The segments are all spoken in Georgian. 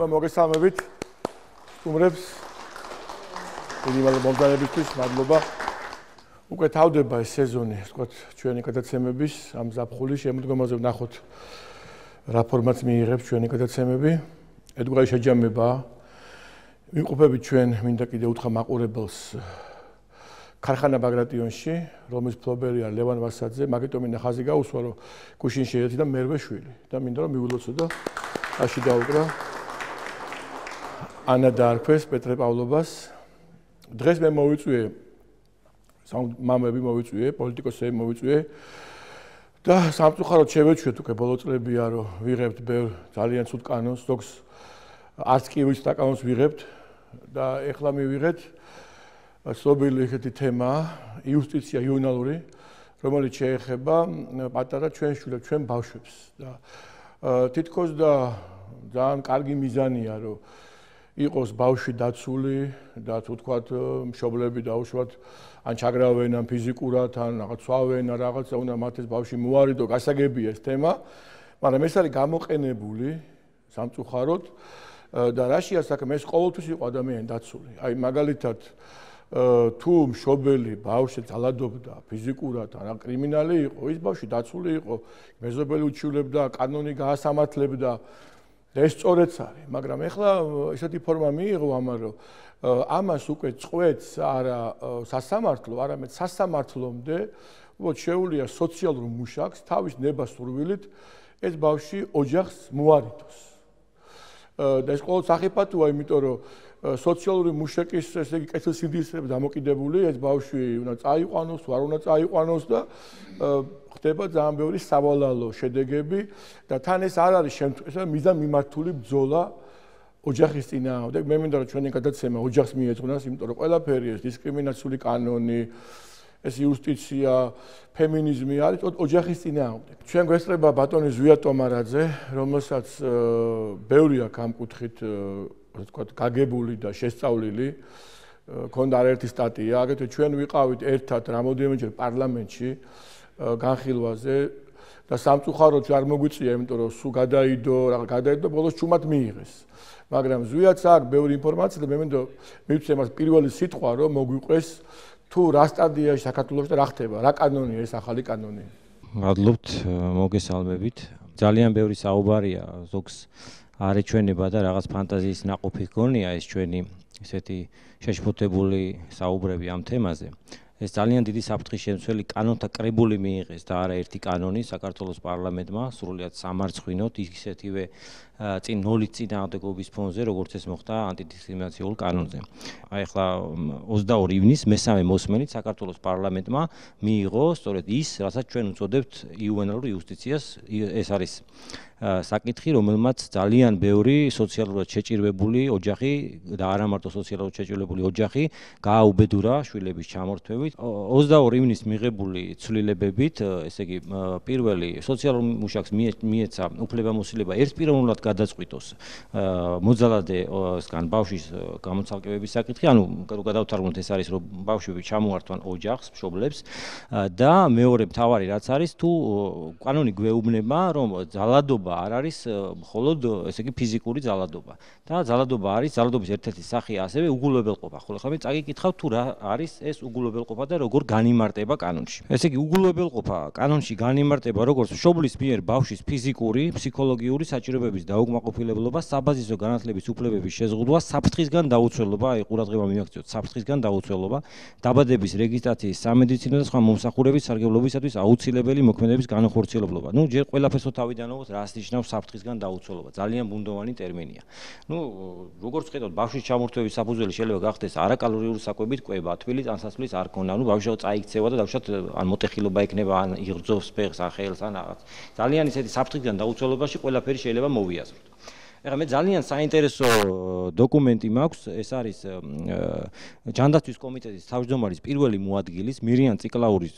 მოგესალმებით სტუმრებს. დიდი მომდანებისთვის მადლობა. უკვე თავდება ეს სეზონი, ვთქვათ, ჩვენი გადაცემების ამ ზაფხულის შემოდგომაზე ვნახოთ რა ფორმატს მიიღებს ჩვენი გადაცემები. ერთგვარი შეჯამება ვიმყოფებით ჩვენ მინდა კიდე უთხრა მაყურებელს ქარხანა ბაგრატიონში, რომლის მფლობელია ლევან ვასაძე, მაგიტომ მინდა ხაზი გაუსვა, რომ გუშინში ერთი და მერვე შვილი და მინდა რომ მივილოცო და აში დაუკრა ანა დაარქვეს პეტრე პავლობას. დღეს მე მოვიწვიე მამები მოვიწვიე, პოლიტიკოსები მოვიწვიე და სამწუხაროდ შევეჩვიეთ უკვე ბოლო წლებია, რომ ვიღებთ ბევრ ძალიან ცუდ კანონს, ზოგს არც კი ვის კანონს ვიღებთ და ეხლა მივიღეთ ცნობილი ესეთი თემა, იუსტიცია იუნალური, რომელიც შეეხება პატარა ჩვენ შვილებს, ჩვენ ბავშვებს და თითქოს და ძალიან კარგი მიზანია, რომ იყოს ბავშვი დაცული და თუ თქვათ მშობლები დაუშვათ ან ჩაგრავენ ან ფიზიკურად ან რაღაც ცვავენ ან რაღაცა უნდა მათ ეს ბავშვი მოარიდო, გასაგებია ეს თემა, მაგრამ ეს არის გამოყენებული სამწუხაროდ და რაშია საქმე, ეს ყოველთვის იყო ადამიანი დაცული. აი მაგალითად თუ მშობელი ბავშვი ძალადობდა ფიზიკურად ან კრიმინალი იყო, ის ბავშვი დაცული იყო, მეზობელი უჩივლებდა, კანონი გაასამართლებდა და ეს სწორიც არის, მაგრამ ეხლა ესეთი ფორმა მიიღო ამან, რომ ამას უკვე წყვეტს არა სასამართლო, არამედ სასამართლომდე უბრალოდ შეუძლია სოციალურ მუშაკს თავის ნებასურვილით ეს ბავშვი ოჯახს მოარიდოს. და ეს ყოველ სახიფათოა, იმიტომ რომ სოციალური მუშაკის ესე იგი კეთილსინდისრები დამოკიდებული, ეს ბავშვი უნდა წაიყვანოს, არ უნდა წაიყვანოს და ხდება ძალიან ბევრი სავალალო შედეგები და თან ეს არ არის ეს მიზანმიმართული ბრძოლა ოჯახის წინააღმდეგ. მე მინდა რომ ჩვენი გადაცემა ოჯახს მიეძღვნას, იმიტომ რომ ყველაფერი ეს დისკრიმინაციული კანონი, ეს იუსტიცია, ფემინიზმი არის ოჯახის წინააღმდეგ. ჩვენ გვესწრება ბატონი ზვია ტომარაძე, რომელსაც ბევრი აქვს ამ კუთხით ვთქვათ, გაგებული და შესწავლილი, ქონდა არაერთი სტატია, აგრეთვე ჩვენ ვიყავით ერთად რამოდენიმეჯერ პარლამენტში განხილვაზე და სამწუხაროდ არ მოგვიწია, იმიტომ რომ სულ გადაიდო, ბოლოს ჩუმად მიიღეს. მაგრამ ზვიაც აქვს ბევრი ინფორმაცია და მე მინდა მივცე მას პირველი სიტყვა, რომ მოგვიყვეს თუ რა სტადიაში საქართველოში და რა ხდება, რა კანონია ეს ახალი კანონი. მადლობთ, მოგესალმებით. ძალიან ბევრი საუბარია, ზოგს არ ეჩვენება და რაღაც ფანტაზიის ნაყოფი გონია ეს ჩვენი ესეთი შეშფოთებული საუბრები ამ თემაზე. ეს ძალიან დიდი საფრთხის შემცველი კანონთა კრებული მიიღეს და არა ერთი კანონი საქართველოს პარლამენტმა, სრულიად სამარცხვინოდ, ისეთივე წინ 0 წინააღმდეგობის ფონზე, როგორც ეს მოხდა ანტიდისკრიმინაციულ კანონზე. აი ახლა 22 ივნისს მესამე მოსმენით საქართველოს პარლამენტმა მიიღო სწორედ ის, რასაც ჩვენ უწოდებთ იუვენალურ იუსტიციას, ეს არის საკითხი, რომელმაც ძალიან ბევრი სოციალურად შეჭირვებული ოჯახი და არა მარტო სოციალურად შეჭირვებული ოჯახი გააუბედურა შვილების ჩამორთმევით. 22 ივნისს მიღებული ცვლილებებით, ესე იგი, პირველი სოციალურ მუშაკს მიეცა უფლებამოსილება ერთპიროვნულად გადაწყვიტოს მოძალადესგან ბავშვის გამოცალკევების საკითხი, ანუ გადავთარგმნოთ ეს არის, რომ ბავშვები ჩამოართვან ოჯახს, მშობლებს და მეორე მთავარი რაც არის, თუ კანონი გვეუბნება, რომ ძალადობა არ არის მხოლოდ ესე იგი ფიზიკური ძალადობა და ძალადობა არის ძალადობის ერთ-ერთი სახეა ასევე უგულებელყოფა. ხოლო ხომ წაგიკითხავთ თუ რა არის ეს უგულებელყოფა და როგორ განიმარტება კანონში. ესე იგი უგულებელყოფა კანონში განიმარტება როგორც მშობლის მიერ ბავშვის ფიზიკური, ფსიქოლოგიური საჭიროებების დაუკმაყოფილებლობა, საბაზისო განათლების უფლებების შეზღუდვა, საფრთხისგან დაუცველობა, აი ყურადღება მივაქციოთ, საფრთხისგან დაუცველობა, დაბადების რეგისტრაციის, სამედიცინო და სხვა მომსახურების სარგებლობისათვის აუცილებელი მოქმედების განახორციელებლობა. ნუ ჯერ ყველაფერს თავიდანვე რას ნიშნავს საფრთხისგან დაუცველობა. ძალიან ბუნდოვანი ტერმინია. ნუ როგორც ხედავთ, ბავშვის ჩამორთმევის საფუძველი შეიძლება გახდეს არაკალორიული საკვებით კვება, თბილი წანსაცმლის არ ქონა, ნუ ბავშვი წაიქცევა და დავშოთ ან მოტეხილობა იქნება, ან იღრძობს ფეხს, ან ხელს, ან რაღაც. ძალიან ისეთი საფრთხისგან დაუცველობაში ყველაფერი შეიძლება მოვიაზროთ. ეხლა მე ძალიან საინტერესო დოკუმენტი მაქვს, ეს არის ჯანდაცვის კომიტეტის თავმჯდომარის პირველი მოადგილის მირიან ციკლაურის,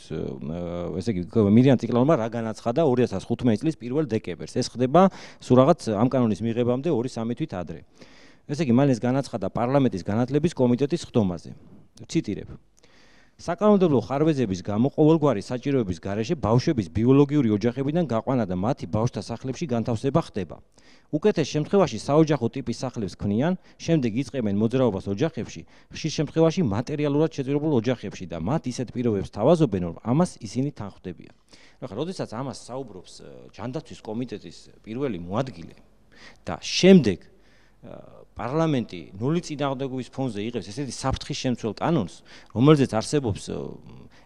ესე იგი მირიან ციკლაურმა რა განაცხადა 2015 წლის 1 დეკემბერს. ეს ხდება სულ რაღაც ამ კანონის მიღებამდე 2-3 თვით ადრე. ესე იგი მან ეს განაცხადა პარლამენტის განათლების კომიტეტის ხდომაზე. ციტირებ. საკანონმდებლო ხარვეზების გამო ყოველგვარი საჭიროების გარეშე ბავშვების ბიოლოგიური ოჯახებიდან გაყვანა და მათი ბავშვთა სახლებში განთავსება ხდება. უკეთეს შემთხვევაში საოჯახო ტიპის სახლებს ქმნიან, შემდეგ იწყებენ მოძრაობას ოჯახებში, ხშირ შემთხვევაში მატერიალურად შეძლებულ ოჯახებში და მათ ისეთ პირობებს თავაზობენ, რომ ამას ისინი თანხმდებიან. ახლა, როდესაც ამას საუბრობს ჯანდაცვის კომიტეტის პირველი მოადგილე და შემდეგ პარლამენტი ნული წინააღმდეგობის ფონზე იღებს ესეთი საფრთხის შემცველ კანონს, რომელზეც არსებობს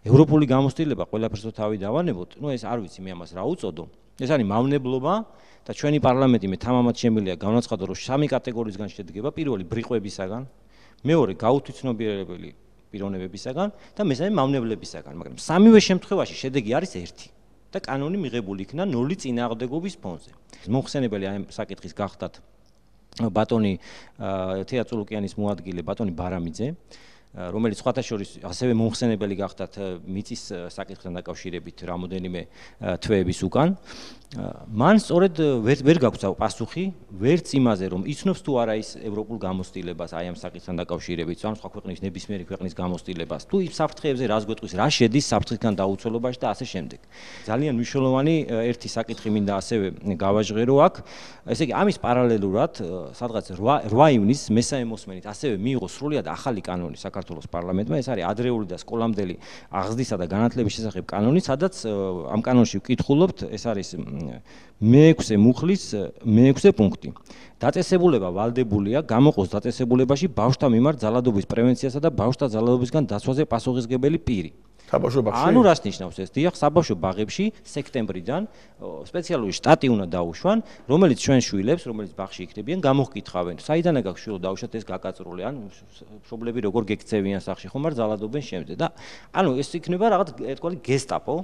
ევროპული გამოცდილება, ყველაფერს თავი დავანებოთ, ეს არ ვიცი მე ამას რა უწოდო. ეს არის მავნებლობა და ჩვენი პარლამენტი მე თამამად შემიძლია განაცხადო, რომ 3 კატეგორიისგან შედგება: პირველი ბრიყვებისაგან, მეორე გაუთვითცნობიერებელი პიროვნებებისაგან და მესამე მავნებლებისაგან, მაგრამ სამივე შემთხვევაში შედეგი არის ერთი და კანონი მიღებული იქნა ნული წინააღმდეგობის ფონზე. მომხსენებელი ამ საკითხის გახდათ ბატონი თეატრულუკიანის მოადგილე ბატონი ბარამიძე, რომელიც სხვათა შორის ასევე მომხსენებელი გახდათ მიწის საკითხთან დაკავშირებით რამოდენიმე თვეების უკან. მან სწორედ ვერ გაგვცა პასუხი ვერც იმაზე, რომ იცნობს თუ არა ის ევროპულ გამოცდილებას აი ამ საკითხთან დაკავშირებით, ან სხვა ქვეყნის ნებისმიერი ქვეყნის გამოცდილებას, თუ იმ საფრთხეებზე რას გვეტყვის, რა შედის საფრთხისგან დაუცველობაში და ასე შემდეგ. ძალიან მნიშვნელოვანი ერთი საკითხი მინდა ასევე გავაჟღერო აქ, ესე იგი ამის პარალელურად სადღაც 8 ივნისს მესამე მოსმენით ასევე მიიღო სრულიად ახალი კანონი საქართველოს პარლამენტმა, ეს არის ადრეული და სკოლამდელი აღზრდისა და განათლების შესახებ კანონი, სადაც ამ კანონში ვკითხულობთ, ეს არის მე-6 მუხლის მე-6 პუნქტი. დაწესებულება ვალდებულია გამოყოს დაწესებულებაში ბავშვთა მიმართ ძალადობის პრევენციასა და ბავშვთა ძალადობისგან დაცვაზე პასუხისმგებელი პირი. საბავშვო ბაღებში? ანუ რას ნიშნავს ეს? დიახ, საბავშვო ბაღებში სექტემბრიდან სპეციალური შტატი უნდა დაუშვან, რომელიც ჩვენ შვილებს, რომელიც ბაღში იქნებიან, გამოჰკითხავენ. საიდან აქვს შვილო დაუშვათ ეს გაკაწრული, ან მშობლები როგორ გექცევიან სახში, ხომ არ ძალადობენ შემდეგ. და ანუ ეს იქნება რაღაც ერთგვარი გესტაპო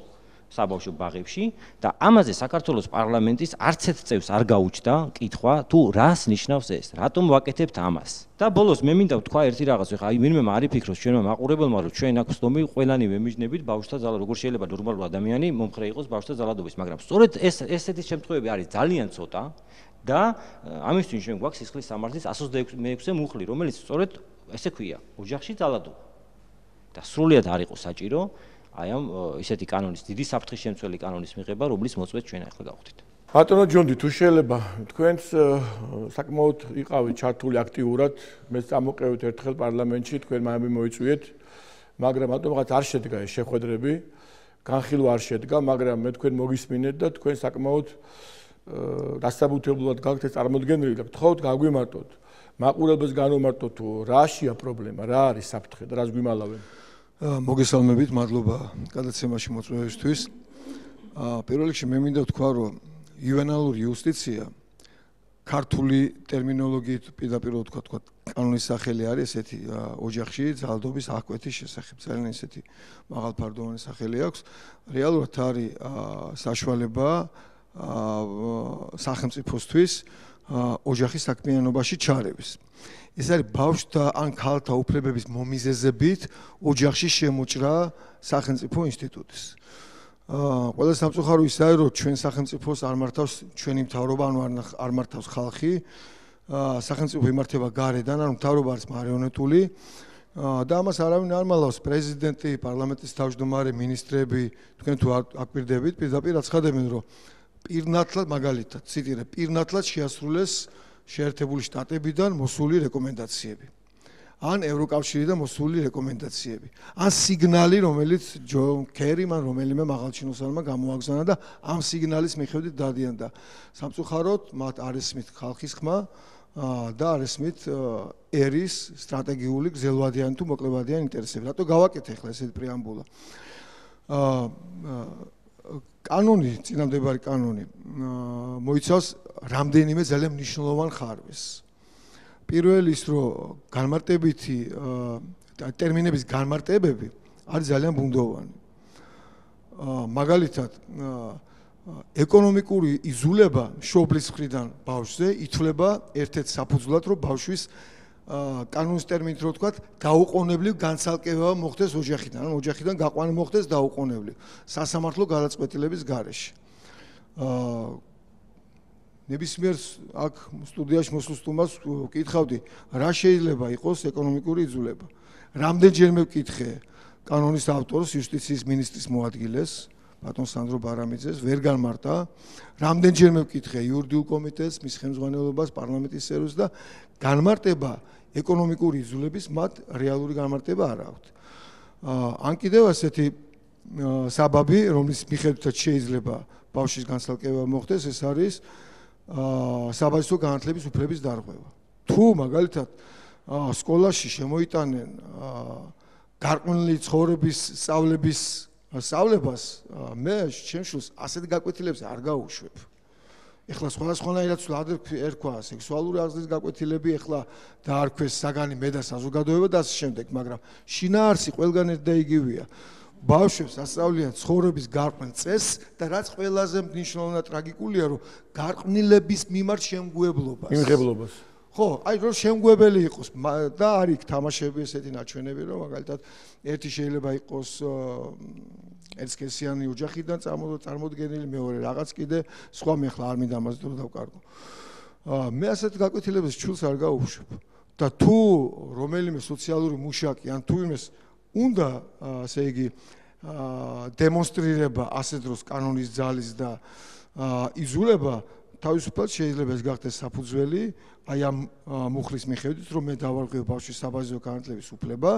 საბავშვო ბაღებში და ამაზე საქართველოს პარლამენტის არც ერთ წევს არ გაუჩნდა კითხვა თუ რას ნიშნავს ეს, რატომ ვაკეთებთ ამას. და ბოლოს მე მინდა ვთქვა ერთი რაღაც, ხა აი ვინმე არ იფიქროს ჩვენმა მაყურებელმა, რომ ჩვენ აქ ვსდომი ყველანივე მიჯნებით ბავშვთა ძალადობა, როგორ შეიძლება ნორმალური ადამიანი მომხრე იყოს ბავშვთა ძალადობის, მაგრამ სწორედ ესეთი შემთხვევები არის ძალიან ცოტა და ამისთვის ჩვენ გვაქვს სისხლის სამართლის 126 მუხლი, რომელიც სწორედ ესე ქვია, ოჯახში ძალადობა. და სრულიად არ იყო საჭირო აი ამ ისეთი კანონის, დიდი საფრთხის შემცველი კანონის მიღება, რომლის მოწვევით ჩვენ ახლა გავხდით. ბატონო ჯონდი, თუ შეიძლება თქვენს საკმაოდ იყავით ჩართული აქტიურად, მეც წამოყევით ერთხელ პარლამენტში, თქვენ მაინც მოიწვიეთ, მაგრამ ბატონო რაღაც არ შედგა ეს შეხვედრები, განხილვა არ შედგა, მაგრამ მე თქვენ მოგისმინეთ და თქვენ საკმაოდ დასაბუთებლად გაქვთ ეს წარმოდგენილი და გთხოვთ გაგვიმარტოთ. მაყურებელს განვმარტოთ თუ რაშია პრობლემა, რა არის საფრთხე და რას გვიმალავენ. მოგესალმებით, მადლობა გადაცემაში მოწვევისთვის. პირველ რიგში მე მინდა ვთქვა, რომ იუვენალური იუსტიცია ქართული ტერმინოლოგიით პირდაპირ ვთქვა, კანონის სახელი არის ესეთი ოჯახში ძალადობის აღკვეთის შესახებ. ძალიან ესეთი მაღალფარდოვანი სახელი აქვს. რეალურად არის საშუალება სახელმწიფოსთვის ოჯახის საქმიანობაში ჩარევის. ეს არის ბავშვთა ან ქალთა უფლებების მომიზეზებით ოჯახში შემოჭრა სახელმწიფო ინსტიტუტის. ყველა სამწუხარო ის არის, რომ ჩვენ სახელმწიფოს არ მართავს ჩვენი მთავრობა, ანუ არ მართავს ხალხი, სახელმწიფო იმართება გარედან, ანუ მთავრობა არის მარიონეტული და ამას არავინ არ მალავს, პრეზიდენტი, პარლამენტის თავმჯდომარე, მინისტრები, თქვენ თუ აკვირდებით, პირდაპირ აცხადებენ, რომ პირნათლად მაგალითად, ციტირებ, პირნათლად შეასრულეს შეერთებული შტატებიდან მოსული რეკომენდაციები. ან ევროკავშირიდან მოსული რეკომენდაციები. ან სიგნალი, რომელიც ჯონ კერიმ ან რომელიმე მაღალჩინოსანმა გამოაგზავნა და ამ სიგნალის მიხედვით დადიან და სამწუხაროდ მათ არ ესმით ხალხის ხმა და არ ესმით ერის სტრატეგიული გრძელვადიანი თუ მოკლევადიანი ინტერესები. რატო გავაკეთე ახლა ესეთი პრეამბულა? კანონი, წინამდებარი კანონი მოიცავს რამდენიმე ძალიან მნიშვნელოვან ხარვეს. პირველი ის, რომ განმარტებითი ტერმინების განმარტებები არის ძალიან ბუნდოვანი. მაგალითად, ეკონომიკური იზოლება მშობლის მხრიდან ბავშვზე ითვლება ერთ-ერთ საფუძვლად, რომ ბავშვის კანონის ტერმინით რო ვთქვათ, დაუყოვნებლივ განცალკევება მოხდეს ოჯახიდან, ან ოჯახიდან გაყვანა მოხდეს დაუყოვნებლივ სასამართლო გადაწყვეტილების გარეშე. ნებისმიერ აქ სტუდიაში მოსულ სტუმარს ვკითხავდი, რა შეიძლება იყოს ეკონომიკური იზოლება. რამდენჯერმე ვკითხე, კანონის ავტორს, იუსტიციის მინისტრის მოადგილეს, ბატონ სანდრო ბარამიძეს, ვერ განმარტა. რამდენჯერმე ვკითხე იურიდიულ კომიტეტს, მის ხელმძღვანელობას, პარლამენტის წევრებს და განმარტება ეკონომიკური იზოლების მათ რეალური განმარტება არ აქვთ. ან კიდევ ასეთი საბაბი, რომლის მიხედვითაც შეიძლება ბავშვის განცალკევება მოხდეს, ეს არის საბაზისო განათლების უფლების დარღვევა. თუ მაგალითად სკოლაში შემოიტანენ გარკვეული ცხოვრების სწავლებას, მე ჩემს შვილს ასეთ გაკვეთილებს არ გაუშვებ. ეხლა სხვადასხვანაირად ერქვა სექსუალური აღზრდის გაკვეთილები, ეხლა დაარქვეს საგანი მე და საზოგადოება და ასე შემდეგ, მაგრამ შინაარსი ყველგან ერთ და იგივეა. ბავშვებს ასწავლიან ცხოვრების გარკვეულ წესს და რაც ყველაზე მნიშვნელოვანი და ტრაგიკულია, რომ გარყვნილების მიმართ შემგუებლობას. ხო, აი რომ შემგუებელი იყოს და არის თამაშები ესეთი ნაჩვენები, რომ მაგალითად ერთი შეიძლება იყოს ერთსქესიანი ოჯახიდან წარმოდგენილი, მეორე რაღაც კიდე სხვა, მე ხლა არ მინდა ამას დრო დავკარგო. მე ასეთ გაკვეთილებს ჩულს არ გაუშვებ და თუ რომელიმე სოციალური მუშაკი ან თუ იმეს უნდა ასე იგი დემონსტრირება ასე დროს კანონის ძალის და იზოლება თავისუფლად შეიძლება ეს გახდეს საფუძველი აი ამ მუხლის მიხედვით რომ მე დავარღვევ ბავშვის საბაზისო განათლების უფლება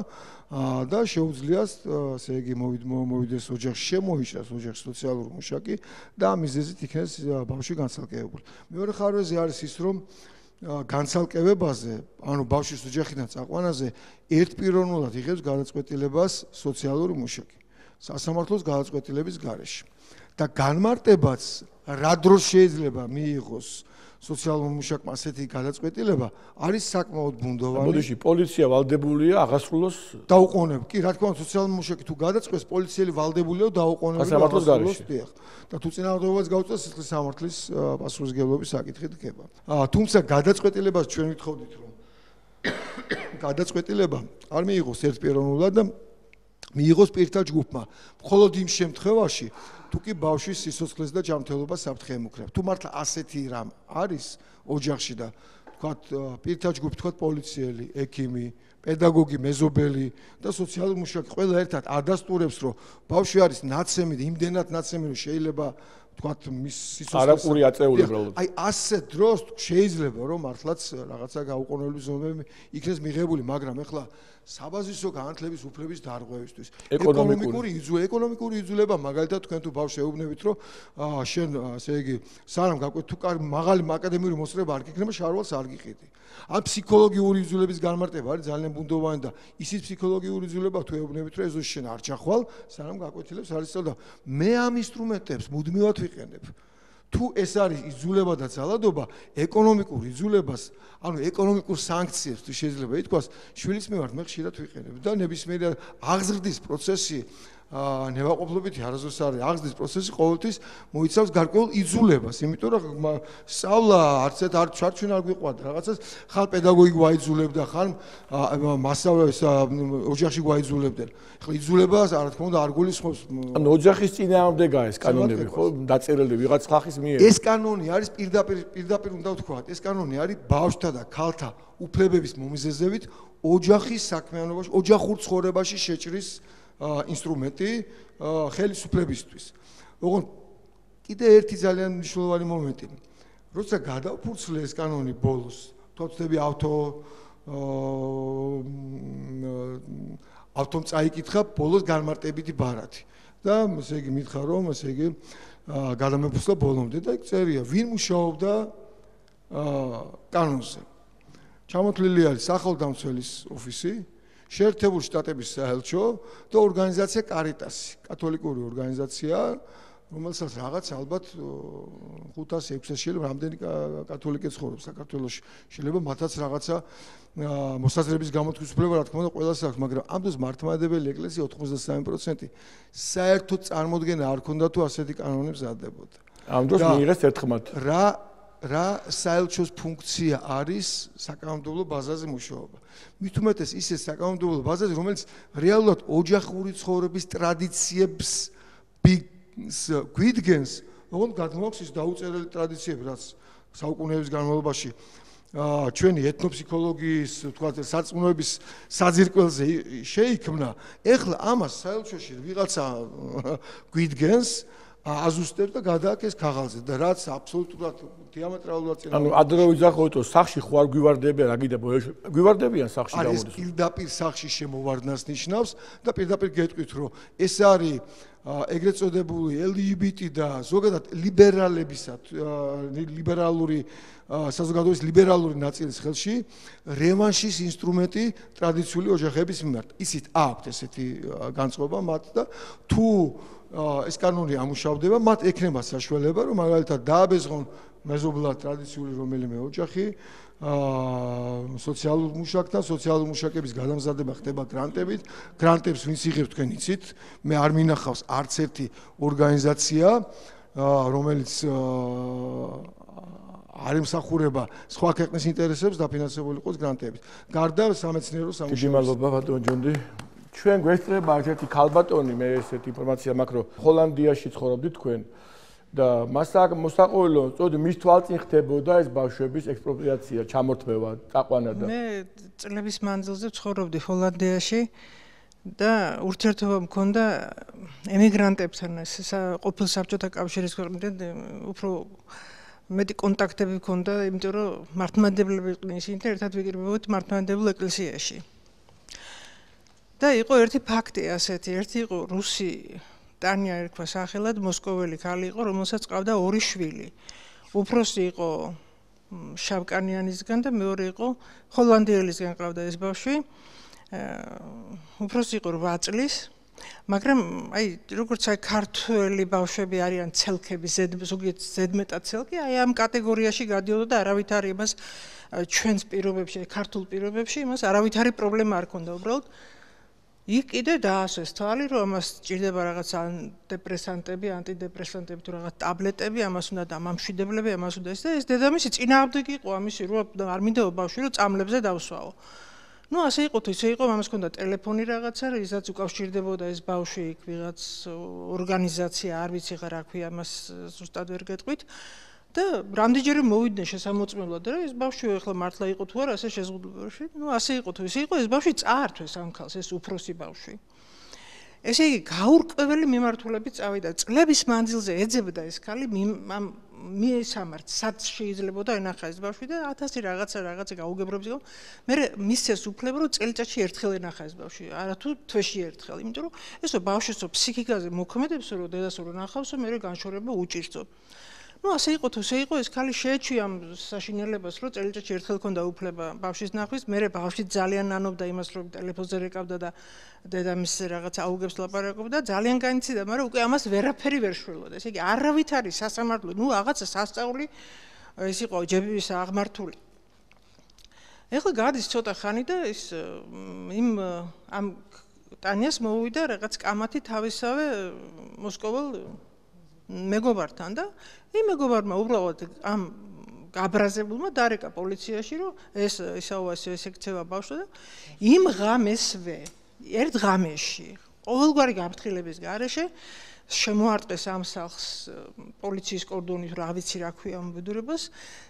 და შეუძლიას ასე იგი მოვიდეს ოჯახში შემოიჭრას ოჯახში სოციალური მუშაკი და ამ მიზეზით იქნეს ბავშვი განცალკევებული. მეორე ხარვეზე არის ის რომ განცალკევებაზე, ანუ ბავშვის ოჯახიდან წაყვანაზე ერთპიროვნულად იღებს გადაწყვეტილებას სოციალური მუშაკი სასამართლოს გადაწყვეტილების გარეშე. და განმარტებაც რა დროს შეიძლება მიიღოს სოციალურ მუშაკმა ასეთი გადაწყვეტილება არის საკმაოდ ბუნდოვანი. მოდიში პოლიცია ვალდებულია აღასრულოს დაუყოვნებლივ. კი, რა თქმა უნდა, სოციალურ მუშაკი თუ გადაწყვეტს, პოლიციელი ვალდებულია დაუყოვნებლივ აღასრულოს. და თუ წინააღმდეგობას გაუწევს, სისხლის სამართლის პასუხისმგებლობის საკითხი დგება. თუმცა გადაწყვეტილებას ჩვენ ვითხოვდით, რომ გადაწყვეტილება არ მიიღოს ერთპიროვნულად და მიიღოს პირთა ჯგუფმა. მხოლოდ იმ შემთხვევაში თუ კი ბავშვის სიცოცხლეს და ჯანმრთელობას საფრთხე ემუქრება. თუ მართლა ასეთი რამ არის ოჯახში და თქვათ პირთა ჯგუფი, თქვათ პოლიციელი, ექიმი, პედაგოგი, მეზობელი და სოციალური მუშაკი ყველა ერთად ადასტურებს, რომ ბავშვი არის ნაცემი და იმდენად ნაცემი, რომ შეიძლება თქვათ მის სიცოცხლეს არაკური აწეული უბრალოდ. აი ასე დროს შეიძლება რომ მართლაც რაღაცა გაუყოვნებლივ ზომები იქნეს მიღებული, მაგრამ ეხლა საბაზისო განათლების უფლების დარღვევისთვის ეკონომიკური იზოლება მაგალითად თქვენ თუ ბავშვს ეუბნებით რომ შენ ასე იგი სანამ გაკვეთ თუ მაღალი აკადემიური მოსწრება არ გიქნება შარვალს არ გიყიდი. ან ფსიქოლოგიური იზოლების განმარტება არის ძალიან ბუნდოვანი და ისიც ფსიქოლოგიური იზოლება თუ ეუბნებით რომ ეზოში შენ არ ჩახვალ სანამ გაკვეთილებს არ იცავ და მე ამ ინსტრუმენტებს მუდმივად ვიყენებ. თუ ეს არის იზოლება და ძალადობა, ეკონომიკურ იზოლებას, ანუ ეკონომიკურ სანქციებს თუ შეიძლება ითქვას, შვილის მიმართ მე ხშირად ვიყენებ და ნებისმიერი აღზრდის პროცესი ნებაყოფლობითი არასდროს არის აღზრდის პროცესი ყოველთვის მოიცავს გარკვეულ იზოლებას, იმიტომ რომ სწავლა არცეთ არ ჩარჩვენ არ გვიყვარდა რაღაცას ხან პედაგოგი გვაიძულებდა, ხან მასწავლებლებს ოჯახში გვაიძულებდნენ. ახლა იზოლებას რა თქმა უნდა არ გულისხმობს ანუ ოჯახის წინააღმდეგაა ეს კანონები, ხო? დაწერილი ვიღაც ხალხის მიერ. ეს კანონი არის პირდაპირ უნდა ვთქვათ, ეს კანონი არის ბავშვთა და ქალთა უფლებების მომიზეზებით ოჯახის საქმიანობაში, ოჯახურ ცხოვრებაში შეჭრის ინსტრუმენტი ხელისუფლებისთვის. ოღონდ კიდე ერთი ძალიან მნიშვნელოვანი მომენტი. როცა გადავფურცლე ეს კანონი ბოლოს, თვითები ავტომ წაიკითხა ბოლოს განმარტებითი ბარათი. და ესე იგი მითხრა რომ ესე იგი გადამეფუსლა ბოლომდე და იქ წერია ვინ მუშაობდა კანონზე. ჩამოთვლილი არის სახელმწიფოს ოფისი, შეერთებული შტატების საელჩო და ორგანიზაცია კარიტასი, კათოლიკური ორგანიზაცია, რომელსაც რაღაც ალბათ 500-600 შეიძლება რამდენი კათოლიკე ცხოვრობს საქართველოში. შეიძლება მათაც რაღაცა მოსაზრების გამოთქმის უფლება რა თქმა უნდა ყველას აქვს, მაგრამ ამ დროს მართლმადიდებელი ეკლესია 93% საერთოდ წარმოდგენა არ ქონდა თუ ასეთი კანონი მზადდებოდა. ამ დროს მიიღეს ერთხმად. რა საელჩოს ფუნქცია არის საკანონმდებლო ბაზაზე მუშაობა. მით უმეტეს ისე საკანონმდებლო ბაზაზე, რომელიც რეალურად ოჯახური ცხოვრების ტრადიციებს გვიდგენს, ოღონდ გადმოაქვს ის დაუწერელი ტრადიციები, რაც საუკუნეების განმავლობაში ჩვენი ეთნოფსიქოლოგიის, თქვათ, სარწმუნოების საძირკველზე შეიქმნა. ეხლა ამას საელჩოში ვიღაცა გვიდგენს, აზუსტებს და გადააკეთეს ქაღალდზე და რაც აბსოლუტურად დიამეტრალურად წინ. ანუ ადრე ვიზახოთ, სახში ხო არ გვივარდებიან, რა გიდა გვივარდებიან სახში გამოდის. ეს პირდაპირ სახში შემოვარდნას ნიშნავს და პირდაპირ გეტყვით, რომ ეს არის ეგრეთ წოდებული LGBT და ზოგადად ლიბერალური საზოგადოების ლიბერალური ნაწილის ხელში რევანშის ინსტრუმენტი ტრადიციული ოჯახების მიმართ. ისიც აქვთ ესეთი განწყობა მათ და თუ ეს კანონი ამუშავდება, მათ ექნება საშუალება, რომ მაგალითად დააბეზღონ მეზობლად ტრადიციული რომელიმე ოჯახი, სოციალურ მუშაკთან, სოციალურ მუშაკების გადამზადება ხდება გრანტებით. გრანტებს ვინც იღებს თქვენ იცით, მე არ მინახავს არც ერთი ორგანიზაცია, რომელიც არ ემსახურება სხვა ქვეყნის ინტერესებს დაფინანსებული იყოს გრანტებით. გარდა სამეცნიერო სამუშაოების. დიდი მადლობა ბატონო ჯონდი. ჩვენ გვესწრება ერთ-ერთი ქალბატონი, მე ესეთი ინფორმაცია მაქვს, რომ ჰოლანდიაში ცხოვრობდით თქვენ და მოსაყოლო, წოდი მის თვალწინ ხდებოდა ეს ბავშვების ექსპროპრიაცია, ჩამორთმევა, წაყვანა და მე წლების მანძილზე ცხოვრობდი ჰოლანდიაში და ურთიერთობა მქონდა ემიგრანტებთან, ყოფილ საბჭოთა კავშირის ქვეყნიდან უფრო მეტი კონტაქტები მქონდა, იმიტომ რომ მართლმადიდებლები იყვნენ ისინი და ერთად ვიკრიბებოდით მართლმადიდებელ ეკლესიაში. და იყო ერთი ფაქტი ასეთი, ერთი იყო რუსი ტანია ერქვა სახელად, მოსკოველი ქალი იყო, რომელსაც ყავდა 2 შვილი. უფროსი იყო შავკანიანისგან და მეორე იყო ჰოლანდიელისგან ყავდა ეს ბავშვი. უფროსი იყო 8 წლის, მაგრამ აი როგორც აი ქართველი ბავშვები არიან ცელქები, ზოგიერთ ზედმეტად ცელქი, აი ამ კატეგორიაში გადიოდა და არავითარი იმას ჩვენს პირობებში, ქართულ პირობებში იმას არავითარი პრობლემა არ ქონდა უბრალოდ. იქ კიდე დაასვეს თვალი, რომ ამას სჭირდება რაღაც დეპრესანტები, ანტიდეპრესანტები თუ რაღაც ტაბლეტები, ამას უნდა დამამშვიდებლები, ამას უნდა ეს დედამისი წინააღმდეგი იყო ამისი, რომ არ მინდა ბავშვი რომ წამლებზე დავსვაო. ნუ ასე იყო თუ ისე იყო, ამას ჰქონდა ტელეფონი რაღაცა, ისაც უკავშირდებოდა ეს ბავშვი იქ ვიღაც ორგანიზაცია, არ ვიცი რა ქვია, ამას ზუსტად ვერ გეტყვით. და რამდენჯერ მოვიდნენ შესამოწმებლად და ეს ბავშვი ახლა მართლა იყო თუ არა ასე შეზღუდულობაში. ნუ ასე იყო თუ ისე იყო, ეს ბავშვი წაართვეს ამ ქალს, ეს უფროსი ბავშვი. ესე იგი გაურკვეველი მიმართულებით წავიდა. წლების მანძილზე ეძებდა ეს ქალი ამ მიესამართ, სად შეიძლებოდა ენახა ეს ბავშვი და 1000 რაღაცა გაუგებრობის იყო. მე მისცეს უფლება რომ წელიწადში ერთხელ ენახა ეს ბავშვი, არა თუ თვეში ერთხელ, იმიტომ რომ ესო ბავშვისო ფსიქიკაზე მოქმედებს რომ დედას რო ნახავსო, მე განშორება უჭირწო. ნუ ასე იყო თუ ისე იყო, ეს ქალი შეეჩვია ამ საშინელებას, რომ წელიწადში ერთხელ ქონდა უფლება ბავშვის ნახვის, მე ბავშვი ძალიან ნანობდა იმას, რომ ტელეფონზე რეკავდა და დედამისზე რაღაც აუგებს ლაპარაკობდა, ძალიან განიცდიდა, მაგრამ უკვე ამას ვერაფერი ვერ შველოდა. ესე იგი, არავით არის სასამართლო, ნუ რაღაცა სასწაული ეს იყო ჯების აღმართული. ეხლა გადის ცოტა ხანი და ის ამ ტანიას მოვიდა რაღაც კამათი თავისავე მოსკოველ მეგობართან და იმ მეგობარმა უბრალოდ ამ გაბრაზებულმა დარეკა პოლიციაში, რომ ეს ისაუვასო ეს ექცევა ბავშვი და იმ ღამესვე, ერთ ღამეში, ყოველგვარი გაფრთხილების გარეშე შემოარტყეს ამ სახლს პოლიციის კორდონით, რა ვიცი რა ქვია მობედურებას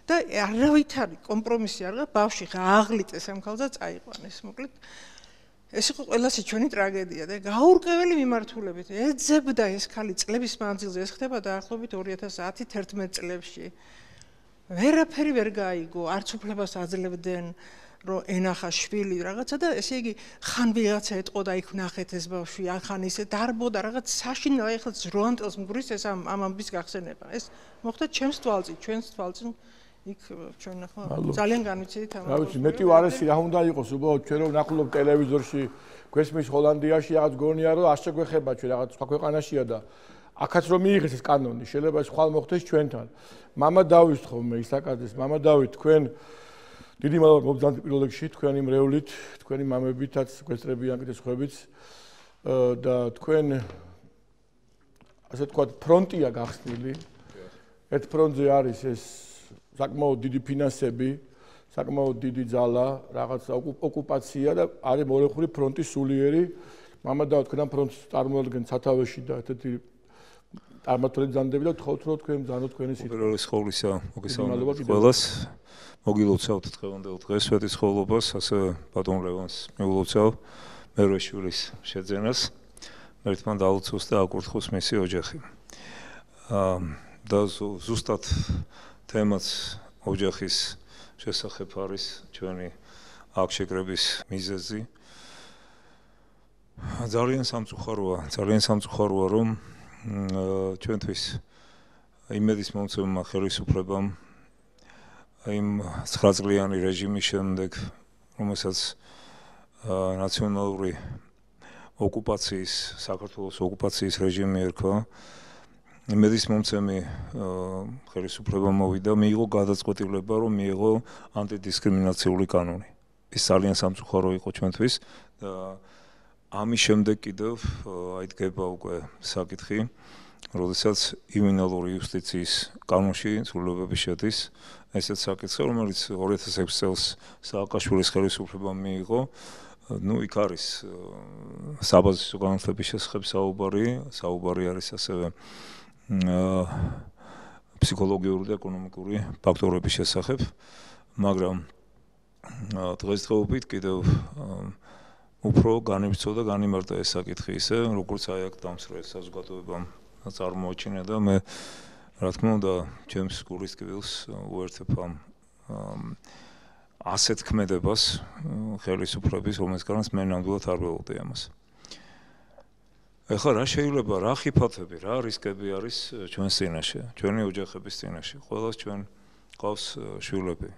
და არავითარი კომპრომისი არ გა ბავშვი გააღლიტეს ამ ქალს და წაიყვანეს. მოკლედ ეს იყო ყველასი ჩვენი ტრაგედია და გაურკვეველი მიმართულებით ეძებდა ეს ქალი წლების მანძილზე, ეს ხდება დაახლოებით 2010-11 წლებში. ვერაფერი ვერ გაიგო, არც უფლებას აძლევდნენ რომ ენახა შვილი რაღაცა და ესე იგი ხან ვიღაცა ეტყოდა იქ ნახეთ ეს ბავშვი, ხან ისე დარბოდა რაღაც საშინელ, ეხლა ზროანტელს მგრის ეს ამ ამბის გახსენება. ეს მოხდა ჩვენს თვალწინ იქ ჩვენ ახლა ძალიან განვიცდით ამ. რა ვიცი, მეტი ვარესი რა უნდა იყოს, უბრალოდ ჩვენ რომ ნახულობ ტელევიზორში, გვესმის ჰოლანდიაში რაღაც გონია რომ არ შეგვეხება ჩვენ რაღაც სხვა ქვეყანაშია და აქაც რომ მიიღეს ეს კანონი, შეიძლება ეს ხვალ მოხდეს ჩვენთან. მამა დავით ხოლმე ისაკაძეს, მამა დავით, თქვენ დიდი მადლობა მობრძანთ პირველ რიგში თქვენი მრევლით, თქვენი მამებითაც გვესწრებიან კიდე სხვაებიც და თქვენ ასე თქვა ფრონტია გახსნილი. ერთ ფრონტზე არის ეს საკმაოდ დიდი ფინანსები, საკმაოდ დიდი ძალა, რაღაც ოკუპაცია და არის მორეხური ფრონტის სულიერი. მამა დავით, თქვენ ამ ფრონტს წარმოადგენთ სათავეში და ერთ-ერთი წარმართული ბრძანდები და თხოვთ რომ თქვენ ბრძანდოთ თქვენი სიტყვა. პირველი სხეულისა მოგესალმებით ყველას. მოგილოცავთ დღევანდელ დღეს სვეტიცხოვლობას, ასევე ბატონ ლევანს მივულოცავ მერვეშვილის შეძენას. ერთმან დაუწევს და აკურთხოს მისი ოჯახი. და ზუსტად თემაც ოჯახის შესახებ არის ჩვენი აქ შეკრების მიზეზი. ძალიან სამწუხაროა, რომ ჩვენთვის იმედის მომცემმა ხელისუფლებამ იმ 9 წლიანი რეჟიმის შემდეგ, რომელსაც ნაციონალური ოკუპაციის, საქართველოს ოკუპაციის რეჟიმი ერქვა, იმედის მომცემი ხელისუფლება მოვიდა, მიიღო გადაწყვეტილება, რომ მიიღო ანტიდისკრიმინაციული კანონი. ეს ძალიან სამწუხარო იყო ჩვენთვის და ამის შემდეგ კიდევ დგება უკვე საკითხი, როდესაც იუვენალური იუსტიციის კანონში ცვლილებები შედის ესეთ საკითხზე, რომელიც 2006 წელს სააკაშვილის ხელისუფლებამ მიიღო. იქ არის საბაზისო განათლების შესახებ საუბარი არის ასევე ფსიქოლოგიური და ეკონომიკური ფაქტორების შესახებ, მაგრამ დღესდღეობით კიდევ უფრო განივცო და განიმარტა ეს საკითხი ისე, როგორც აი აქ დამსწრე საზოგადოებამ წარმოაჩინა და მე რა თქმა უნდა ჩემს გულის ტკივილს უერთებ ამ ასეთ ქმედებას ხელისუფლების, რომელსგანაც მე ნამდვილად არ ველოდე ამას. ეხლა რა შეიძლება, რა ხიფათები, რა რისკები არის ჩვენს წინაშე, ჩვენი ოჯახების წინაშე. ყველას ჩვენ ყავს შვილები.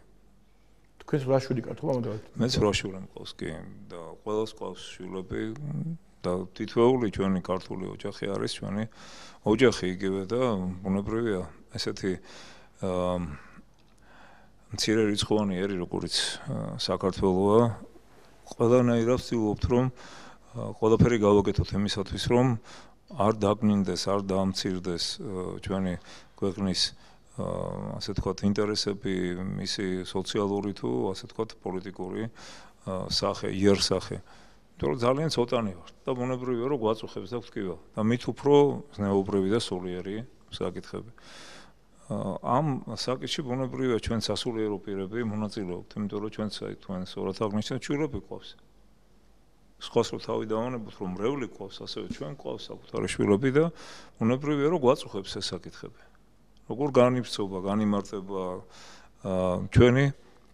თქვენს რა შვილი გაქვთ ხომ ამოდავთ? მეც რა შვილი მყავს კი და ყველას ყავს შვილები და თითოეული ჩვენი ქართული ოჯახი არის ჩვენი ოჯახი იგივე და ბუნებრივია ესეთი მცირე რიცხოვანი ერი, როგორც საქართველოა, ყველანაირად ვცდილობთ, რომ ყველაფერი გავაკეთოთ იმისათვის, რომ არ დაგნინდეს, არ დაამცირდეს ჩვენი ქვეყნის ასე თქვათ ინტერესები, მისი სოციალური თუ ასე თქვათ პოლიტიკური სახე, იერსახე. იმიტომ რომ ძალიან ცოტანი ვარ და ბუნებრივია, რომ გვაწუხებს და გვტკივა და მით უფრო ზნეობრივი და სულიერი საკითხები. ამ საკითხში ბუნებრივია ჩვენ სასულიერო პირები მონაწილეობთ, იმიტომ რომ ჩვენც აი თქვენ სწორად აღნიშნეთ, შვილები ყავს. სხვას რო თავი დავანებოთ, რომ მრევლი ყავს, ასევე ჩვენ ყავს საკუთარი შვილები და ბუნებრივია, რომ გვაწუხებს ეს საკითხები. როგორ განივრცობა, განიმარტება ჩვენი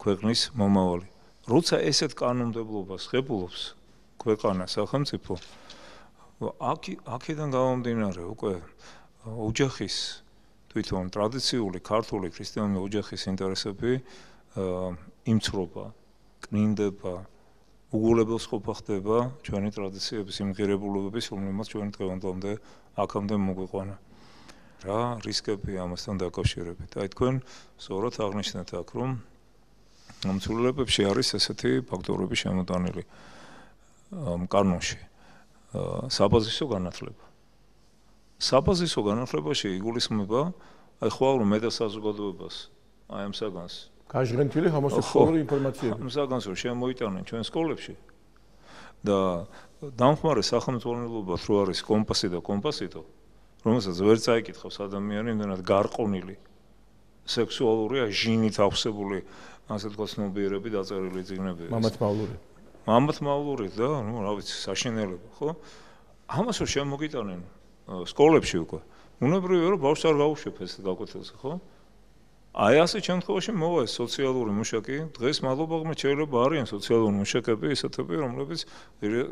ქვეყნის მომავალი. როცა ესეთ კანონმდებლობას ღებულობს ქვეყანა, სახელმწიფო, აქედან გამომდინარე უკვე ოჯახის თვითონ ტრადიციული ქართული ქრისტიანული ოჯახის ინტერესები იმცრობა, კნინდება, უგულებელს ყოფა ხდება ჩვენი ტრადიციების იმღერებულობების, რომელმაც ჩვენი დღევანდლამდე აქამდე მოგვიყვანა. რა რისკები ამასთან დაკავშირებით? აი თქვენ სწორად აღნიშნეთ აქ, რომ ამ ცვლილებებში არის ესეთი ფაქტორები შემოტანილი კანონში. საბაზისო განათლება. საბაზისო განათლებაში იგულისხმება, აი ხვალ რომ მე და საზოგადოებას აი ამ საგანს გაჟღენთილი ჰომოსექსუალური ინფორმაციები. ამ საგანს რომ შემოიტანენ ჩვენ სკოლებში და დამხმარე სახელმწიფოებრივად რო არის კომპასი და კომპასიტო, რომელსაც ვერ წაიკითხავს ადამიანი, იმდენად გარყვნილი სექსუალური ჟინით ავსებული, ასე თქვა ცნობიერები დაწერილი წიგნები. მამათმავლური და ნუ რა ვიცი, საშინელება, ხო? ამას რომ შემოგიტანენ სკოლებში უკვე. უნებრივია რომ ბავშვს არ გაუშვებ ეს გაკვეთილზე, ხო? აი ასეთ შემთხვევაში მოვა ეს სოციალური მუშაკი, დღეს მადლობა შეიძლება არიან სოციალური მუშაკები, ისეთები, რომლებიც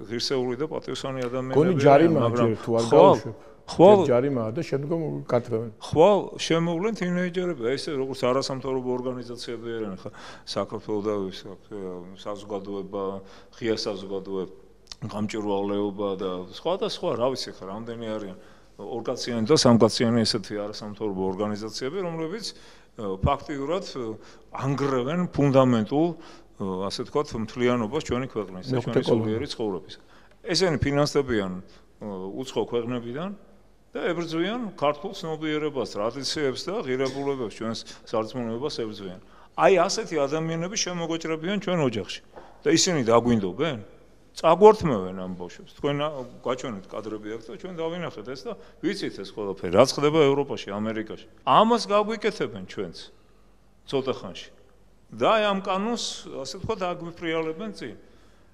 ღირსეული და პატივსანი ადამიანებია. გონი ჯარიმაა ჯერ თუ არ გაუშვებ. ხვალ ჯარიმაა და შემდგომ კათრევენ. ხვალ შემოვლენ თინეიჯერები, ესე როგორც არასამთავრობო ორგანიზაციები არიან, ხა საქართველოს და საზოგადოება, ღია საზოგადოება, გამჭვირვალეობა და სხვა, რა ვიცი ხა, რამდენი არიან ორგანიზაციანი და სამგანციანი ესეთი არასამთავრობო ორგანიზაციები, რომლებიც ფაქტიურად ანგრევენ ფუნდამენტულ, ასე ვთქვათ, მთლიანობას ჩვენი ქვეყნის, ჩვენი სულიერი ცხოვრების. ესენი ფინანსდებიან უცხო ქვეყნებიდან და ებრძვიან ქართულ ცნობიერებას, ტრადიციებს და ღირებულებებს, ჩვენს სარწმუნოებას ებრძვიან. აი ასეთი ადამიანები შემოგვეჭრებიან ჩვენ ოჯახში და ისინი დაგვინდობენ? წაგვართმევენ ამ ბავშვებს. თქვენ გაჩვენეთ კადრები აქვს და ჩვენ დავინახეთ ეს და ვიცით ეს ყველაფერი, რაც ხდება ევროპაში, ამერიკაში. ამას გაგვიკეთებენ ჩვენც ცოტა ხანში. და ამ კანონს, ასე ვთქვათ, აგვიფრიალებენ წინ.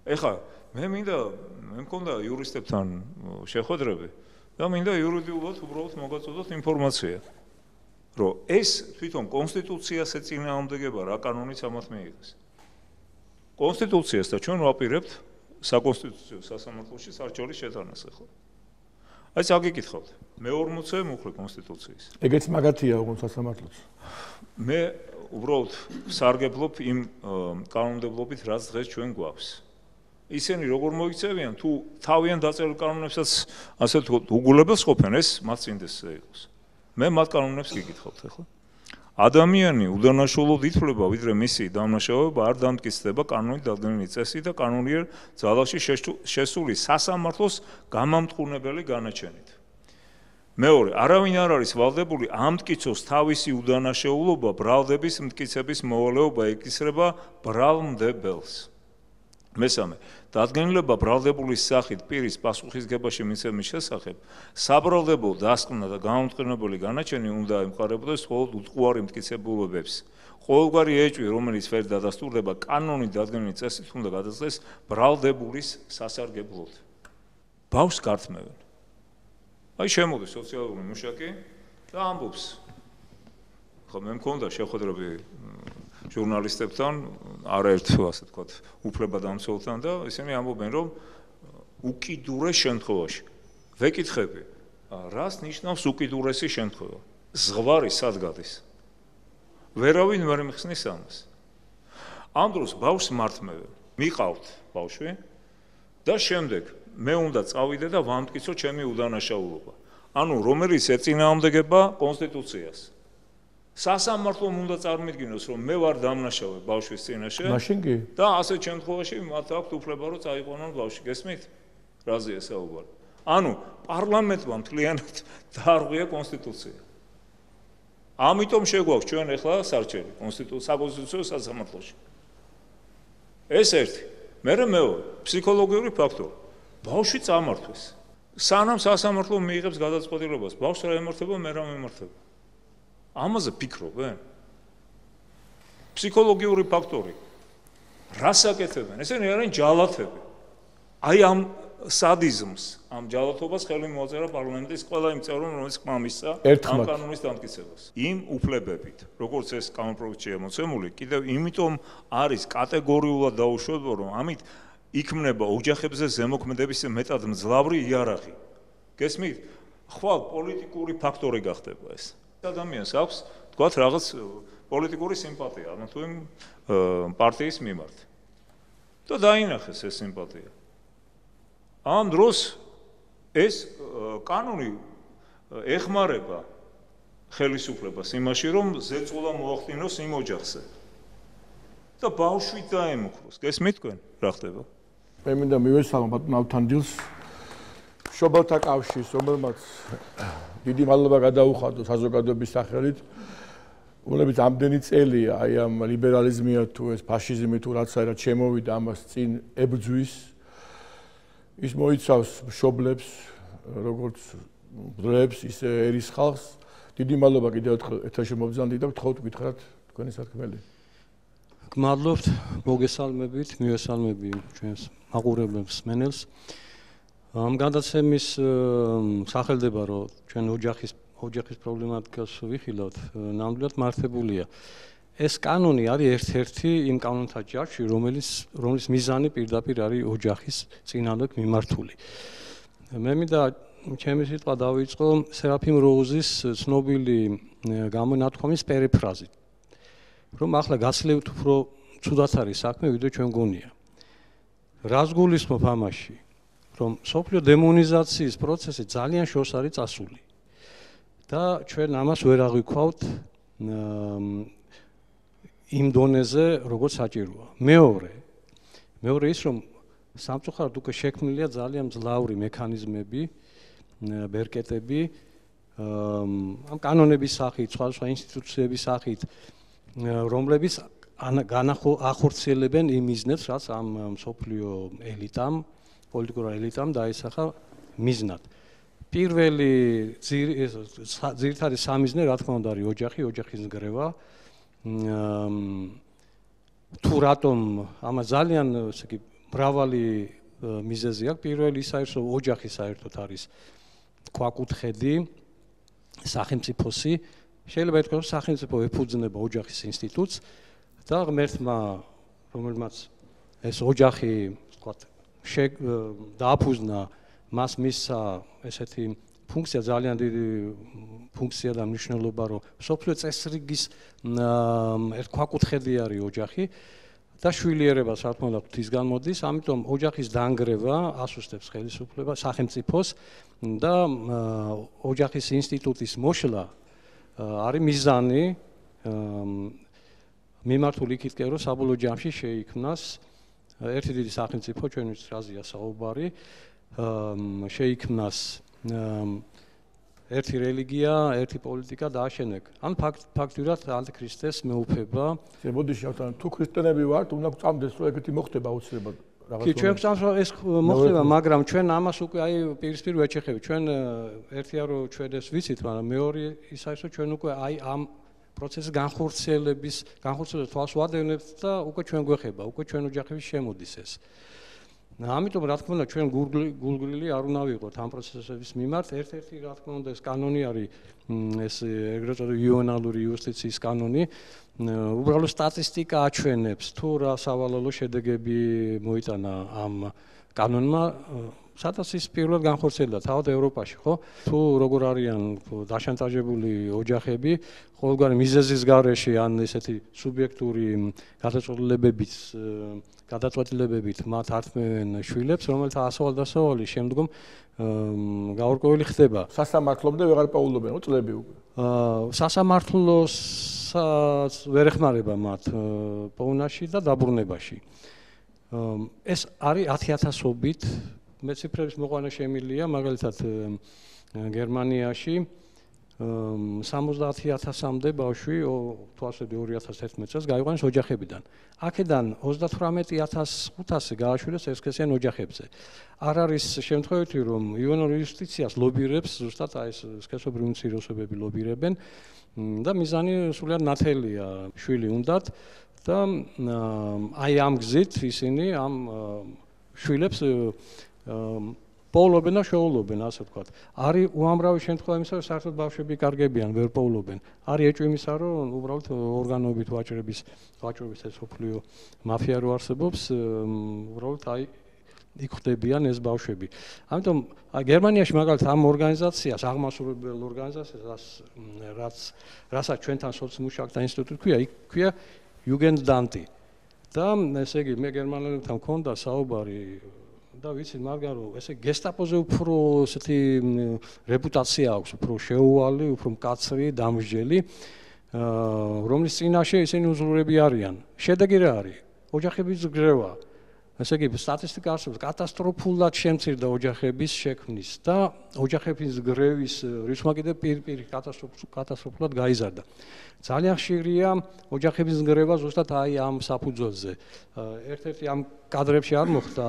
ეხლა მე მქონდა იურისტებთან შეხვედრები და მინდა იურიდიულად უბრალოდ მოგაწოდოთ ინფორმაცია, რომ ეს თვითონ კონსტიტუციას ეწინააღმდეგება რა კანონიც ამათ მიიღეს. კონსტიტუციას და ჩვენ ვაპირებთ საკონსტიტუციო სასამართლოში სარჩელის შეტანას ახლა. აი წაგიკითხავთ. მე 40-ე მუხლი კონსტიტუციის. ეგეც მაგათია უგონ სასამართლოს. მე უბრალოდ სარგებლობ იმ კანონმდებლობით, რაც დღეს ჩვენ გვაქვს. ისინი როგორ მოიქცევიან, თუ თავიანთ დაწერილ კანონებსაც ასე ვთქვათ, უგულებელს ყოფენ, ეს მათ წინდეს იყოს. მე მათ კანონებს გიკითხავთ ახლა. ადამიანი უდანაშაულოდ ითვლება, ვიდრე მისი დამნაშავება არ დამტკიცდება კანონით დადგენილი წესით და კანონიერ ძალაში შესული სასამართლოს გამამტყუნებელი განაჩენით. მეორე, არავინ არ არის ვალდებული ამტკიცოს თავისი უდანაშაულობა ბრალდების მტკიცების მოვალეობა ეკისრება ბრალმდებელს. მესამე, დადგენილება ბრალდებულის სახით პირის პასუხისგებაში მიცემის შესახებ საბრალდებო დასკვნა და გამამტყუნებელი განაჩენი უნდა ემყარებოდეს მხოლოდ უტყუარი მტკიცებულებებს. ყოველგვარი ეჭვი, რომელიც ვერ დადასტურდება კანონით დადგენილი წესით, უნდა გადაწყდეს ბრალდებულის სასარგებლოდ. ბავშვს გართმევენ. აი შემოდის სოციალური მუშაკი და ამბობს. ხო მე მქონდა შეხვედრები ჟურნალისტებთან, არაერთ ასე ვთქვათ, უფლებადამცველთან და ისინი ამბობენ, რომ უკიდურეს შემთხვევაში. ვეკითხები, რას ნიშნავს უკიდურესი შემთხვევა? ზღვარი სად გადის? ვერავინ ვერ მიხსნის ამას. ამ დროს ბავშვს მართმევენ. მიყავთ ბავშვი და შემდეგ მე უნდა წავიდე და ვამტკიცო ჩემი უდანაშაულობა. ანუ რომელიც ეწინააღმდეგება კონსტიტუციას. სასამართლომ უნდა წარმოვიდგინოს, რომ მე ვარ დამნაშავე ბავშვის წინაშე. მაშინ კი და ასეთ შემთხვევაში მათ აქვთ უფლება, რომ წაიყვანონ ბავშვი. გესმით? რაზეა საუბარი? ანუ პარლამენტმა მთლიანად დაარღვია კონსტიტუცია. ამიტომ შეგვაქვს ჩვენ ახლა სარჩელი საკონსტიტუციო სასამართლოში. ეს ერთი. მეორე, ფსიქოლოგიური ფაქტორი. ბავშვი წამართვეს. სანამ სასამართლო მიიღებს გადაწყვეტილებას, ბავშვს რა ემართება, მე რა მემართება. ამაზე ფიქრობენ? ფსიქოლოგიური ფაქტორი. რას აკეთებენ? ესენი არიან ჯალათები. აი ამ სადიზმს, ამ ჯალათობას ხელი მოაწერა პარლამენტის ყველა იმ წევრმა, რომელიც კმამისცა ამ კანონის დამტკიცებას. იმ უფლებებით, როგორც ეს კანონპროექტშია მოცემული, კიდევ იმიტომ არის კატეგორიულად დაუშვებო, რომ ამით იქმნება ოჯახებზე ზემოქმედების მეტად მძლავრი იარაღი. გესმით? ხვალ პოლიტიკური ფაქტორი გახდება ეს. ადამიანს აქვს, თქვათ, რაღაც პოლიტიკური სიმპათია, ანუ თუ იმ პარტიის მიმართ. და დაინახეს ეს სიმპათია. ამ დროს ეს კანონი ეხმარება ხელისუფლებას იმაში, რომ ზეწოლა მოახდინოს იმ ოჯახზე. და ბავშვი დაემუქროს. გესმით თქვენ, რა ხდება? მე მინდა მივესალმო ბატონ ავთანდილს, მშობელთა კავშირს, რომელმაც დიდი მადლობა გადაუხადო საზოგადოების სახელით. უნდათ ამდენი წელია აი ამ ლიბერალიზმია თუ ეს ფაშიზმი თუ რაც არა შემოვიდა ამას წინ ებრძვის. ის მოიცავს მშობლებს, როგორც მგლებს, ისე ერის ხალხს. დიდი მადლობა კიდევ ერთხელ ეთერში მობრძანდი და გთხოვთ გითხრათ თქვენი სათქმელი. გმადლობთ, მოგესალმებით, მივესალმები ჩვენს მაყურებელს, მენელს. ამ გადაცემის სახელდება, რომ ჩვენ ოჯახის პრობლემატიკას ვიხილავთ, ნამდვილად მართებულია. ეს კანონი არის ერთ-ერთი იმ კანონთა ჯაჭვში, რომლის მიზანი პირდაპირ არის ოჯახის წინააღმდეგ მიმართული. მე მინდა ჩემი სიტყვა დავიწყო სერაფიმ როუზის ცნობილი გამონათქვამის პერიფრაზით, რომ ახლა გაცილებით უფრო ცუდად არის საქმე, ვიდრე ჩვენ გონია. რას გულისხმობ ამაში? რომ სოფლიო დემონიზაციის პროცესი ძალიან შორს არის წასული. და ჩვენ ამას ვერ აღვიქვავთ იმ დონეზე, როგორც საჭიროა. მეორე ის, რომ სამწუხაროდ უკვე შექმნილია ძალიან მძლავრი მექანიზმები, ბერკეტები, ამ კანონების სახით, სხვადასხვა ინსტიტუციების სახით, რომლებიც ახორციელებენ იმ მიზნებს, რაც ამ მსოფლიო ელიტამ, პოლიტიკურ ელიტამ დაისახა მიზნად. პირველი ძირითადი სამიზნე, რა თქმა უნდა, არის ოჯახის ნგრევა. თუ რატომ ამა ძალიან ესე იგი მრავალი მიზეზი აქვს. პირველი ის არის, რომ ოჯახი საერთოდ არის ქვაკუთხედი სახელმწიფოსი. შეიძლება ითქვას, რომ სახელმწიფო ეფუძნება ოჯახის ინსტიტუტს და ღმერთმა, რომელმაც ეს ოჯახი, ვთქვათ, დააფუძნა, მას მისცა ესეთი ფუნქცია, ძალიან დიდი ფუნქცია და მნიშვნელობა, რომ სოფლიო წესრიგის ერთ ქვაკუთხედი არის ოჯახი და შვილიერება, რა თქმა უნდა, ღვთის გამოდის, ამიტომ ოჯახის დანგრევა ასუსტებს ხელისუფლებას, სახელმწიფოს და ოჯახის ინსტიტუტის მოშლა არის მიზანი მიმართული იქითკენ, რომ საბოლოო ჯამში შეიქმნას ერთი დიდი სახელმწიფო, ჩვენთვის რაზეა საუბარი, შეიქმნას ერთი რელიგია, ერთი პოლიტიკა დააშენეკ. ან ფაქტურად ანტიქრისტეს მეუფება. შემოდიში ავთან თუ ქრისტიანები ვართ, უნდა გწამდეს, რომ ეგეთი მოხდება აუცილებლად. კი, ჩვენ გწამს, რომ ეს მოხდება, მაგრამ ჩვენ ამას უკვე აი პირისპირ ვეჩეხები. ჩვენ ერთია რომ ჩვენ ეს ვიცით, მაგრამ მეორე ის არის, რომ ჩვენ უკვე აი ამ პროცესის განხორციელების თვალს ვადევნებთ და უკვე ჩვენ გვეხება, უკვე ჩვენ ოჯახებში შემოდის ეს. ამიტომ რა თქმა უნდა ჩვენ გულგრილი არ უნდა ვიყოთ ამ პროცესების მიმართ. ერთ-ერთი რა თქმა უნდა ეს კანონი არის ეს ეგრეთ წოდებული იუვენალური იუსტიციის კანონი. უბრალოდ სტატისტიკა აჩვენებს თუ რა სავალალო შედეგები მოიტანა ამ კანონმა. სადაც ის პირველად განხორციელდა თავად ევროპაში, ხო? თუ როგორ არიან დაშანტაჟებული ოჯახები, ყოველგვარი მიზეზის გარეშე ან ესეთი სუბიექტური გადაწყვეტილებებით მათ ართმევენ შვილებს, რომელთა ასოვალ-დასავალი შემდგომ გაურკვეველი ხდება. სასამართლომდე ვეღარ პაულობენ, წლები უკვე. სასამართლოსაც ვერ ეხმარება მათ პოვნაში და დაბრუნებაში. ეს არის 10,000-ობით მეციფრების მოყვანა შემილია, მაგალითად გერმანიაში 70,000-მდე ბავშვი 2011 წელს გაიყვანეს ოჯახებიდან. აქედან 38,500 გააშვილეს ერთსქესიან ოჯახებზე. არ არის შემთხვევითი, რომ იუვენალური იუსტიციას ლობირებს, ზუსტად აი ეს სქესობრივი უმცირესობები ლობირებენ და მიზანი სულად ნათელია, შვილი უნდათ და აი ამ გზით ისინი ამ შვილებს პოულობენ და შეუულობენ, ასე ვთქვათ. არის უამრავი შემთხვევა იმისა, რომ საერთოდ ბავშვები კარგებიან, ვერ პოულობენ. არის ეჭვი იმისა, რომ უბრალოდ ორგანოებით ვაჭრობის ეს სოფლიო მაფია რო არსებობს, უბრალოდ აი იქ ხდებიან ეს ბავშვები. ამიტომ გერმანიაში მაგალითად ამ ორგანიზაციას, აღმასრულებელ ორგანიზაციას, რასაც ჩვენთან სოციმუშაკთა ინსტიტუტი ქვია, იქ ქვია Jugendamt. და ესე იგი მე გერმანელებთან მქონდა საუბარი და ვიცით მაგრამ რომ ესე გესტაპოზე უფრო ესეთი რეპუტაცია აქვს, უფრო შეუვალი, უფრო მკაცრი, დამსჯელი, რომლის წინაშე ისინი უზრუნველები არიან. შედეგი რა არის? ოჯახების გრევა. ესე იგი სტატისტიკა არსებობს, კატასტროფულად შემცირდა ოჯახების შექმნის და ოჯახების გრევის რიცხვმა კიდევ პირ კატასტროფულად გაიზარდა. ძალიან ხშირია ოჯახების გრევა ზუსტად აი ამ საფუძველზე. ერთ-ერთი ამ კადრებში არ მოხდა,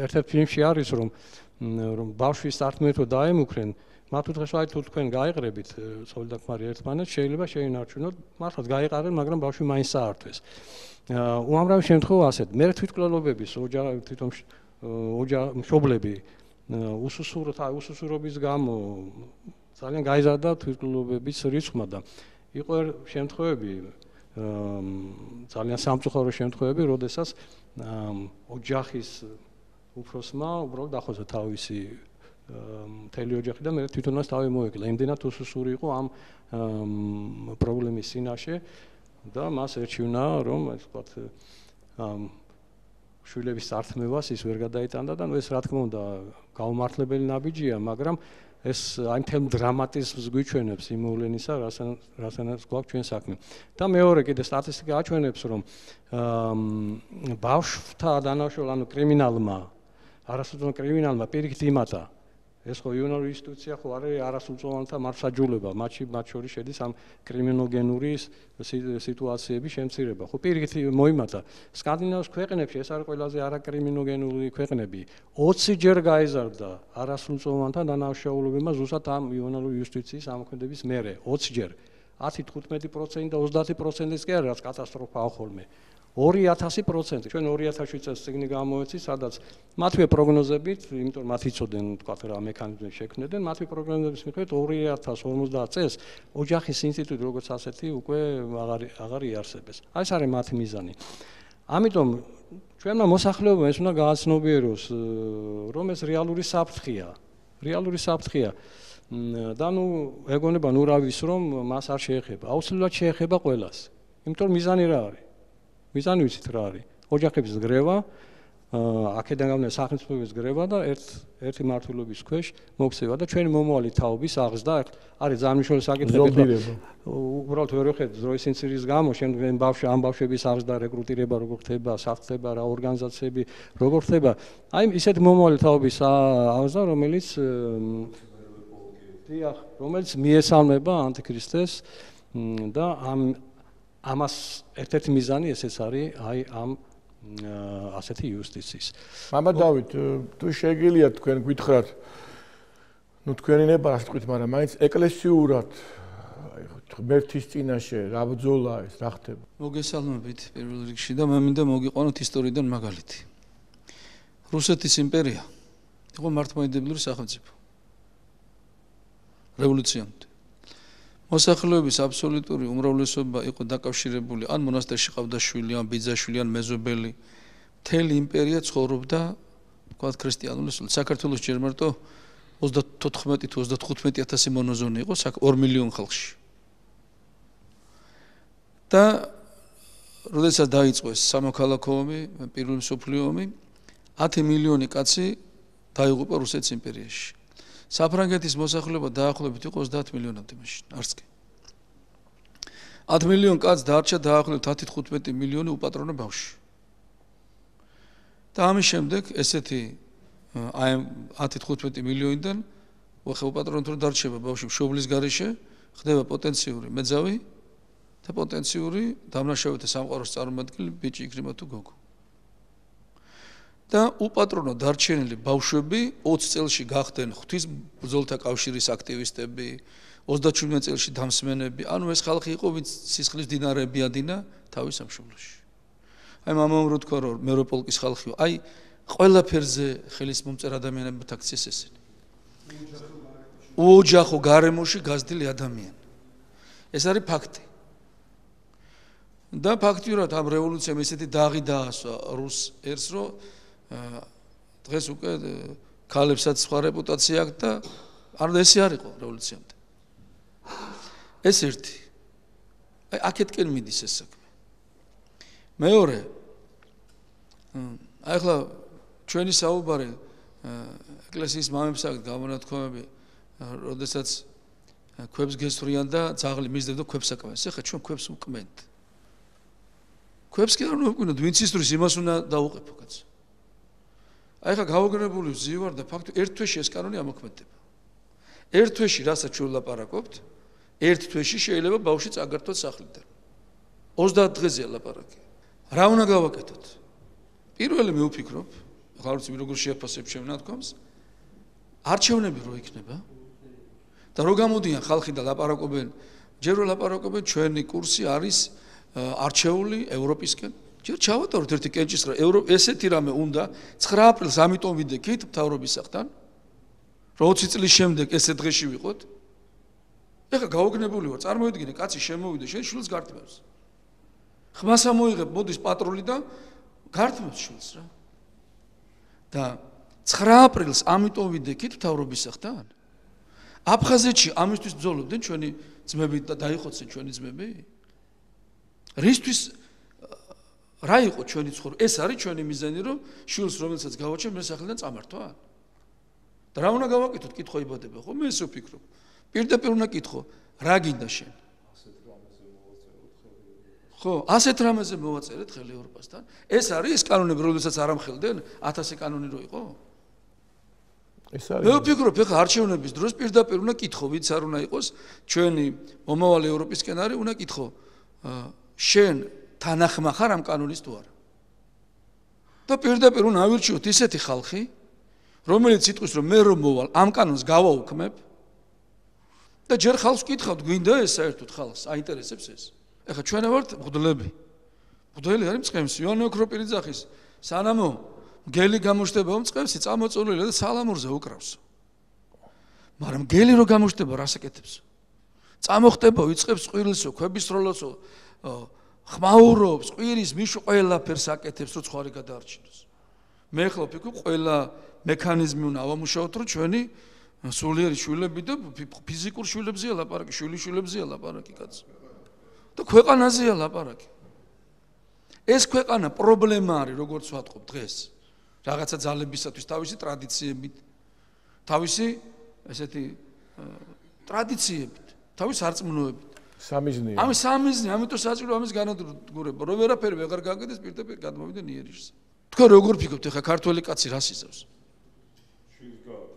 ერთ-ერთ ფილმში არის რომ ბავშვის სტარტმეთო დაემუქრენ, მათ უთხრეს აი თუ თქვენ გაიყრებით ცოლი და ქმარი ერთმანეთს, შეიძლება შეინარჩუნოთ, მართლაც გაიყარენ, მაგრამ ბავშვი მაინც საართვეს. უამრავი შემთხვევა ასეთ. მე თვითმკვლელობების თვითონ მშობლები უსუსურობის გამო ძალიან გაიზარდა თვითმკვლელობების რიცხვმა და იყო შემთხვევები ძალიან სამწუხარო შემთხვევები, როდესაც ოჯახის უფროსმა უბრალოდ დახოცა თავისი მთელი ოჯახი და მე თვითონაც თავი მოეკლა. იმდენად უსუსური იყო ამ პრობლემის წინაშე და მას ერჩივნა რომ ეს ვთქვათ შვილების წართმევას ის ვერ გადაიტანდა და ეს რა თქმა უნდა გაუმართლებელი ნაბიჯია, მაგრამ ეს აი მთელ დრამატიზმს გვიჩვენებს იმოვლენისა, რასაც გვაქვს ჩვენ საქმე. და მეორე კიდე სტატისტიკა აჩვენებს, რომ ბავშვთა დანაშაულ ანუ კრიმინალმა, არასოდეს კრიმინალმა პირიქით იმატა ეს ხო იუნალური ინსტიტუცია ხო არის არასრულწლოვანთა მართლმსაჯულება, მათ შორის შედის ამ კრიმინოგენური სიტუაციების შემცირება. ხო პირიქით მოიმატა სკანდინავიის ქვეყნებში ეს არის ყველაზე არაკრიმინოგენური ქვეყნები. 20 ჯერ გაიზარდა არასრულწლოვანთა დანაშაულებებმა ზუსტად ამ იუნალური იუსტიციის ამოქმედების მერე 20 ჯერ. 10-15% და 30%-იც კი არის რაც კატასტროფაა ხოლმე. 2000%. ჩვენ 2000 წელს წიგნი გამოვეცით, სადაც მათვე პროგნოზებით, იმიტომ მათ იცოდნენ თქვათ რა მექანიზმი შექმნდნენ, მათვე პროგნოზების მიხედვით 2050 წელს ოჯახის ინსტიტუტი როგორც ასეთი უკვე აღარ იარსებდეს. ეს არის მათი მიზანი. ამიტომ ჩვენმა მოსახლეობამ ეს უნდა გააცნობიეროს, რომ ეს რეალური საფრთხეა. რეალური საფრთხეა. და ნუ ეგონება ნუ რა ვის რომ მას არ შეეხება. აუცილებლად შეეხება ყველას. იმიტომ მიზანი რა არის? მიზანი ვიცით რა არის? ოჯახების გრევა, აქედან გამომდინარე სახელმწიფოების გრევა და ერთი მართლობის ქვეშ მოქცევა და ჩვენი მომავალი თაობის აღზრდა არის ძალიან მნიშვნელოვანი საკითხი. უბრალოდ ვერ ვხედავთ დროის სინცირის გამო, შემდგომ ამ ბავშვების აღზრდა, რეკრუტირება როგორ ხდება, საფრთხება რა ორგანიზაციები როგორ ხდება. აი ისეთი მომავალი თაობის აღზრდა, რომელიც მიესალმება ანტიქრისტეს და ამას ერთ-ერთი მიზანი ესეც არის აი ამ ასეთი იუსტიციის. მამა დავით, თუ შეგიძლიათ თქვენ გითხრათ, ნუ თქვენი ნება რა თქვით, მაგრამ მაინც ეკლესიურად ღმერთის წინაშე რა ბრძოლა ეს რა ხდება? მოგესალმებით პირველ რიგში და მე მინდა მოგიყვანოთ ისტორიიდან მაგალითი. რუსეთის იმპერია იყო მართლმადიდებლური სახელმწიფო. რევოლუციამდე. მოსახლეობის აბსოლუტური უმრავლესობა იყო დაკავშირებული ან მონასტერში ყავდა შვილი, ან ბიძაშვილი, ან მეზობელი. მთელი იმპერია ცხოვრობდა, თქვათ, ქრისტიანული სულ. საქართველოს ჯერ მარტო 34 თუ 35000 მონოზონი იყო 2 მილიონი ხალხში. და როდესაც დაიწყო ეს სამოქალაქო ომი, პირველი მსოფლიო ომი, 10 მილიონი კაცი დაიღუპა რუსეთის იმპერიაში. საფრანგეთის მოსახლეობა დაახლოებით იყო 30 მილიონამდე მაშინ, არც კი. 10 მილიონ კაცს დარჩა დაახლოებით 10-15 მილიონი უპატრონო ბავშვი. და ამის შემდეგ ესეთი აი 10-15 მილიონიდან უპატრონო თუ დარჩება ბავშვი მშობლის გარეშე, ხდება პოტენციური მეძავი და პოტენციური დამნაშავეთა სამყაროს წარმომადგენელი ბიჭი იქნება თუ გოგო. და უპატრონო დარჩენილი ბავშვები 20 წელში გახდნენ ღვთისმბრძოლთა კავშირის აქტივისტები, 37 წელში დამსმენები, ანუ ეს ხალხი იყო, ვინც სისხლის დინარები ადინა თავის სამშობლოში. აი მამამ რო თქვა, რომ მევროპოლკის ხალხიო, აი ყველაფერზე ხელის მომწერ ადამიანებთან აქციეს ესენი. ოჯახო გარემოში გაზრდილი ადამიანი. ეს არის ფაქტი. და ფაქტიურად ამ რევოლუციამ ესეთი დაღი დაასვა რუს ერს, რომ დღეს უკვე ქალებსაც სხვა რეპუტაცია აქვს და არ ესე არ იყო რევოლუციამდე. ეს ერთი. აი აქეთკენ მიდის ეს საქმე. მეორე. აი ახლა ჩვენი საუბარი ეკლესიის მამებს აქვს გამონათქვამები, როდესაც ქვებს გესვრიან და ძაღლი მისდევდა ქვებს აკმევს. ეხლა ჩვენ ქვებს ვკმენთ. ქვებს კი არ უნდა ვკმენოთ, ვინც ისთვის იმას უნდა დაუყებო კაცო. აი ხა გავოგრებული ვზივარ და ფაქტობრივად ერთ თვეში ეს კანონი ამოქმედება. ერთ თვეში რასაც ჩვენ ვლაპარაკობთ, ერთ თვეში შეიძლება ბავშვი წაგართვას სახლიდან. 30 დღეზე ლაპარაკი. რა უნდა გავაკეთოთ? პირველი მე ვფიქრობ, ხა არ ვიცი როგორ შეაფასებ ჩემ ნათქვამს, არჩევნები რო იქნება და რო გამოდიან ხალხი და ლაპარაკობენ, ჯერ რო ლაპარაკობენ ჩვენი კურსი არის არჩეული ევროპისკენ. ჯერ ჩავატაროთ ერთი კენჭისყრა, ესეთი რამე უნდა 9 აპრილს ამიტომ ვიდექით მთავრობის სახთან, რომ 20 წლის შემდეგ ესე დღეში ვიყოთ. ეხლა გაოგნებული ვარ, წარმოიდგინე, კაცი შემოვიდა, შენ შვილს გართმევს. ხმას ამოიღებ, მოდის პატრული და გართმევს შვილს რა. და 9 აპრილს ამიტომ ვიდექით მთავრობის სახთან. აფხაზეთში ამისთვის ბრძოლობდნენ ჩვენი ძმები და დაიხოცენ ჩვენი ძმები. რისთვის რა იყო ჩვენი ცხოვრება? ეს არის ჩვენი მიზანი, რომ შვილს რომელსაც გავაჩენ, მე სახლიდან წამართვა. და რა უნდა გავაკეთოთ? კითხვა იბადება, ხო? მე ესე ვფიქრობ. პირდაპირ უნდა კითხო, რა გინდა შენ? ხო, ასეთ რამეზე მოვაწერეთ ხელი ევროპასთან. ეს არის ეს კანონები, როდესაც არ ამხელდნენ 1000 კანონი რო იყო? ეს არის. მე ვფიქრობ, ეხლა არჩევნების დროს პირდაპირ უნდა კითხო, ვინც არ უნდა იყოს ჩვენი მომავალი ევროპისკენ არის, უნდა კითხო, შენ თანახმა ხარ ამ კანონის თუ არა? და პირდაპირ უნდა ავირჩიოთ ისეთი ხალხი, რომელიც იტყვის, რომ მე რომ მოვალ, ამ კანონს გავაუქმებ და ჯერ ხალხს ვკითხავთ, გვინდა ეს საერთოდ ხალხს აინტერესებს ეს. ეხლა ჩვენ ვართ მღვდლები. მღვდელი არის მწყემსი, იონე ოქროპირიძახის სანამო მგელი გამოჩდება მწყემსი, წამოწოლილია და სალამურზე უკრავს. მაგრამ მგელი რო გამოჩდება, რას აკეთებს? წამოხტება, იწყებს ყვირილსო, ქვებისროლოსო, ხმაურობს, ყვირის მიშ ყველაფერს აკეთებს, რო ცხარი გადაარჩინოს. მე ახლა ვფიქრობ, ყველა მექანიზმი უნდა ავამუშავოთ, რომ ჩვენი სულიერი შვილები და ფიზიკურ შვილებზეა ლაპარაკი, შვილიშვილებზეა ლაპარაკი კაცო. და ქვეყანაზეა ლაპარაკი. ეს ქვეყანა პრობლემა არის, როგორც ვატყობ დღეს. რაღაცა ძალებისათვის თავისი ტრადიციებით, თავისი ესეთი ტრადიციებით, თავის არწმუნოებით. სამიზნეა. ამის სამიზნე, ამიტომ საჭირო ამის განადგურება. რომ ვერაფერი ვეღარ გაგდეს, პირდაპირ გადმოვიდა ნიერიშზე. თქვენ როგორ ფიქრობთ, ეხა ქართველი კაცი რას იზავს?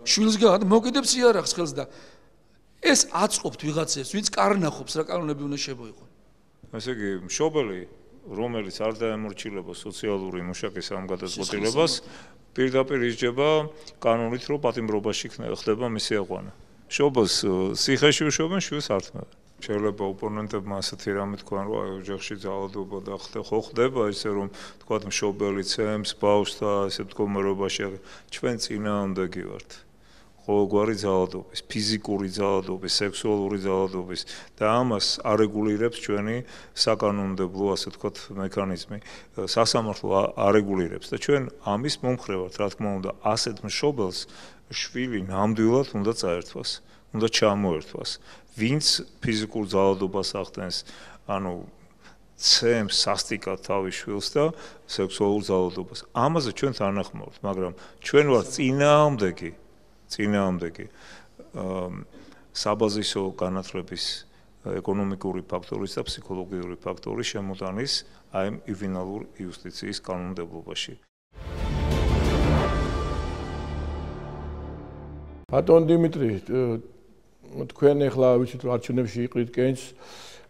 შვილს გაადა, მოკიდებს იარაღს ხელს და ეს აწყობთ ვიღაცებს, ვინც კარნახობს, რა კანონები უნდა შემოიღონ. ესე იგი, მშობელი, რომელიც არ დაემორჩილება სოციალური მუშაკის ამ გადაწყვეტილებას, პირდაპირ ისჯება კანონით, რომ პატიმრობაში ხდება მისი აყვანა. მშობელს ციხეში უშობენ, შვილს ართმევენ. შეიძლება ოპონენტებმა ასეთი რამე თქვან, რომ აი ოჯახში ძალადობა და ხო ხდება ისე რომ თქვათ მშობელი ცემს ბავშვს და ესე მდგომარეობაში ჩვენ წინააღმდეგი ვართ. ყოველგვარი ძალადობის, ფიზიკური ძალადობის, სექსუალური ძალადობის და ამას არეგულირებს ჩვენი საკანონმდებლო, ასე ვთქვათ, მექანიზმი. სასამართლო არეგულირებს და ჩვენ ამის მომხრე ვართ, რა თქმა უნდა, ასეთ მშობელს შვილი ნამდვილად უნდა წაერთვას, უნდა ჩამოერთვას. ვინც ფიზიკურ ძალადობას ახდენს, ანუ ცემს სასტიკად თავის შვილს და სექსუალურ ძალადობას. ამაზე ჩვენ თანახმოვართ, მაგრამ ჩვენ ვართ წინააღმდეგი საბაზისო განათლების ეკონომიკური ფაქტორის და ფსიქოლოგიური ფაქტორის შემოტანის აი იუვენალურ იუსტიციის კანონმდებლობაში. ბატონ დიმიტრი, თქვენ ახლა ვიცით რომ არჩევნებში იყრით კენჭს,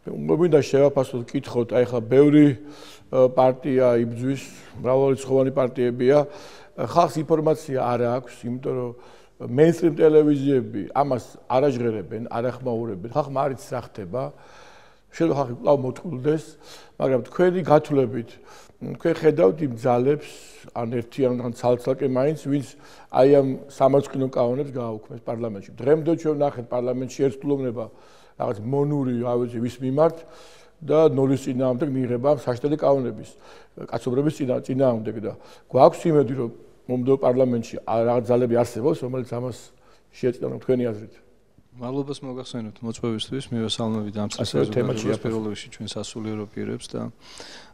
მინდა შევაფასოთ, კითხოთ, აი ახლა ბევრი პარტია იბრძვის, მრავალრიცხოვანი პარტიებია, ხალხს ინფორმაცია არ აქვს, იმიტომ რომ mainstream ტელევიზიები ამას არ აჟღერებენ, არ ახმაურებენ, ხალხმა არ იცის რა ხდება, შეიძლება ხალხი კვლავ მოწყვილდეს, მაგრამ თქვენი გათვლებით, თქვენ ხედავთ იმ ძალებს, ან ერთიან ან ცალ-ცალკე მაინც, ვინც აი ამ სამარცხინო კანონებს გააუქმეს პარლამენტში. დღემდე ჩვენ ნახეთ პარლამენტში ერთგულოვნება რაღაც მონური, რა ვიცი, ვის მიმართ და ნოლის წინააღმდეგ მიიღება საშტელი კანონების, კაცობრიობის წინააღმდეგ და გვაქვს იმედი, რომ მომდევნო პარლამენტში რაღაც ძალები არსებობს, რომელიც ამას შეეწყვეტენ თქვენი აზრით. მადლობას მოგახსენებთ მოწვევისთვის, მივესალმებით ამ საზოგადოებას პირველ რიგში ჩვენ სასულიერო პირებს და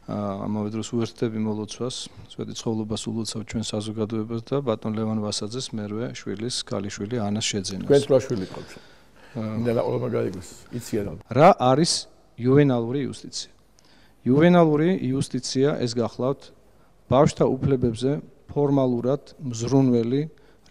ამავე დროს უერთდები მოლოცვას, სვეტიცხოვლობას ულოცავ ჩვენ საზოგადოებას და ბატონ ლევან ვასაძეს მერვე შვილის, ქალიშვილი ანას შეძენას. თქვენ რა შვილი ყავს? მინდა ყველამ გაიგოს, იციან. რა არის იუვენალური იუსტიცია? იუვენალური იუსტიცია ეს გახლავთ ბავშვთა უფლებებზე ფორმალურად მზრუნველი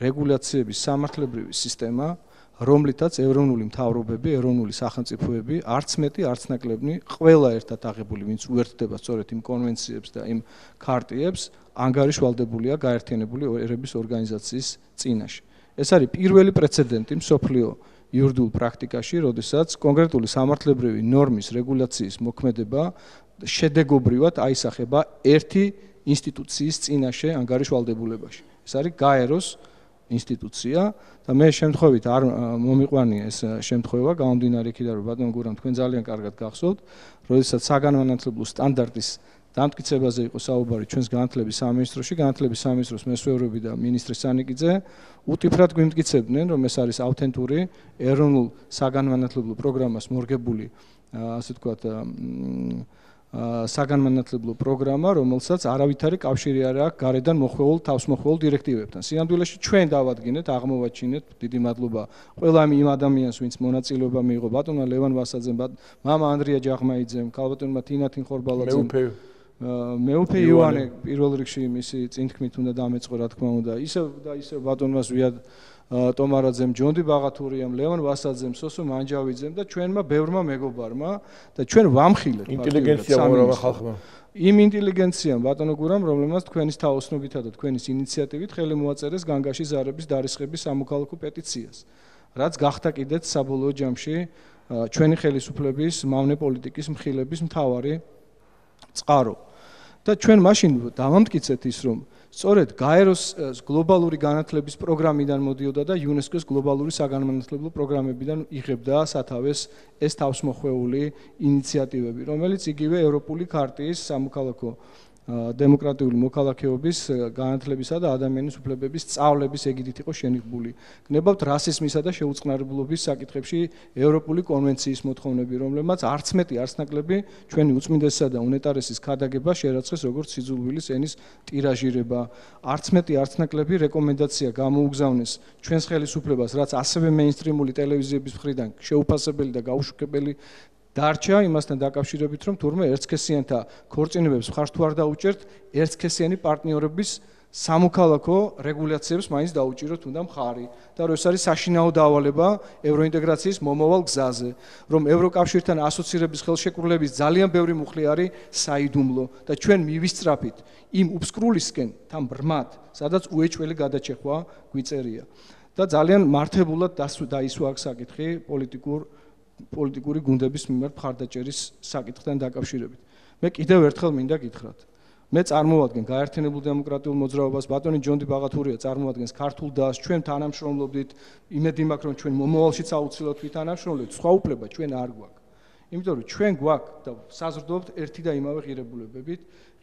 რეგულაციების სამართლებრივი სისტემა, რომლითაც ეროვნული მთავრობები, ეროვნული სახელმწიფოები, არც მეტი, არც ნაკლები, ყველა ერთად აღებული, ვინც უერთდება სწორედ იმ კონვენციებს და იმ ქარტიებს, ანგარიშვალდებულია გაერთიანებული ერების ორგანიზაციის წინაშე. ეს არის პირველი პრეცედენტი მსოფლიო იურიდიულ პრაქტიკაში, როდესაც კონკრეტული სამართლებრივი ნორმის რეგულაციის მოქმედება შედეგობრივად აისახება ერთი ინსტიტუციის წინაშე ანგარიშვალდებულებაში. ეს არის გაეროს ინსტიტუცია და მე შემთხვევით არ მომიყვანია ეს შემთხვევა გამომდინარე იქიდან რომ ბატონ გურამ თქვენ ძალიან კარგად გახსოვთ, როდესაც საგანმანათლებლო სტანდარტის დამტკიცებაზე იყო საუბარი ჩვენს განათლების სამინისტროში, განათლების სამინისტროს მესვეურები და მინისტრი სანიკიძე უტიფრად გვიმტკიცებდნენ, რომ ეს არის ავთენტური ეროვნულ საგანმანათლებლო პროგრამას მორგებული, ასე ვთქვათ, საგანმანათლებლო პროგრამა, რომელსაც არავითარი კავშირი არ აქვს გარედან მოხვეულ თავსმოხვეულ დირექტივებთან. სინამდვილეში ჩვენ დავადგინეთ, აღმოვაჩინეთ, დიდი მადლობა ყველა იმ ადამიანს, ვინც მონაწილეობა მიიღო, ბატონმა ლევან ვასაძემ, მამა ანდრია ჯაღმაიძემ, ქალბატონმა თინათინ ხორბალაძემ, მეუფე ივანე პირველ რიგში მისი წინთქმით უნდა დამეწყო, რა თქმა უნდა, ისევ ბატონმა ზვიად ტომარაძემ, ჯონდი ბაღათურიამ, ლევან ვასაძემ, სოსო მანჯავიძემ და ჩვენმა ბევრმა მეგობარმა და ჩვენ ვამხილეთ ინტელიგენცია მორავა ხალხმა. იმ ინტელიგენციამ ბატონო გურამ, რომელმაც თქვენის თაოსნობითა და თქვენის ინიციატივით ხელი მოაწერეს განგაში ზარების დარისხების სამოქალაქო პეტიციას, რაც გახდა კიდეც საბოლოო ჯამში ჩვენი ხელისუფლების მავნე პოლიტიკის მხილების მთავარი წყარო. და ჩვენ მაშინ დავამტკიცეთ ის, რომ სწორედ გაეროს გლობალური განათლების პროგრამიდან მოდიოდა და იუნესკოს გლობალური საგანმანათლებლო პროგრამებიდან იღებდა სათავეს ეს თავსმოხვეული ინიციატივები, რომელიც იგივე ევროპული ქარტიის სამოქალაქო დემოკრატიული მოქალაქეობის განათლებისა და ადამიანის უფლებების სწავლების ეგიდით იყო შენიღბული. გნებავთ რასიზმისა და შეუწყნარებლობის საკითხებში ევროპული კონვენციის მოთხოვნები, რომლებმაც არც მეტი არც ნაკლები ჩვენი უწმინდესისა და უნეტარესის ქადაგება შერაცხეს როგორც სიძულვილის ენის ტირაჟირება. არც მეტი არც ნაკლები რეკომენდაცია გამოუგზავნეს ჩვენს ხელისუფლებას, რაც ასევე მეინსტრიმული ტელევიზიების მხრიდან შეუფასებელი და გაუშუქებელი დარჩა იმასთან დაკავშირებით, რომ თურმე ერთსქესიანთა ქორწინებებს მხარს თუ არ დაუჭერთ, ერთსქესიანი პარტნიორების სამოქალაქო რეგულაციებს მაინც დაუჭიროთ უნდა მხარი და რომ ეს არის საშინაო დავალება ევროინტეგრაციის მომავალ გზაზე, რომ ევროკავშირთან ასოცირების ხელშეკრულების ძალიან ბევრი მუხლი არის საიდუმლო და ჩვენ მივისწრაფით იმ უბსკრულისკენ თან ბრმად, სადაც უეჭველი გადაჭეხვა გვიწერია და ძალიან მართებულად დაისვა აქ საკითხი პოლიტიკური გუნდების მიმართ მხარდაჭერის საკითხთან დაკავშირებით. მე კიდევ ერთხელ მინდა გითხრათ. მე წარმოვადგენ გაერთიანებულ დემოკრატიულ მოძრაობას, ბატონი ჯონდი ბაღათურია წარმოადგენს ქართულ დას, ჩვენ თანამშრომლობდით, იმედი მაქვს რომ ჩვენ მომავალშიც აუცილებლად ვითანამშრომლობთ, სხვა უფლება ჩვენ არ გვაქვს. იმიტომ რომ ჩვენ გვაქვს და საზრდოობთ ერთი და იმავე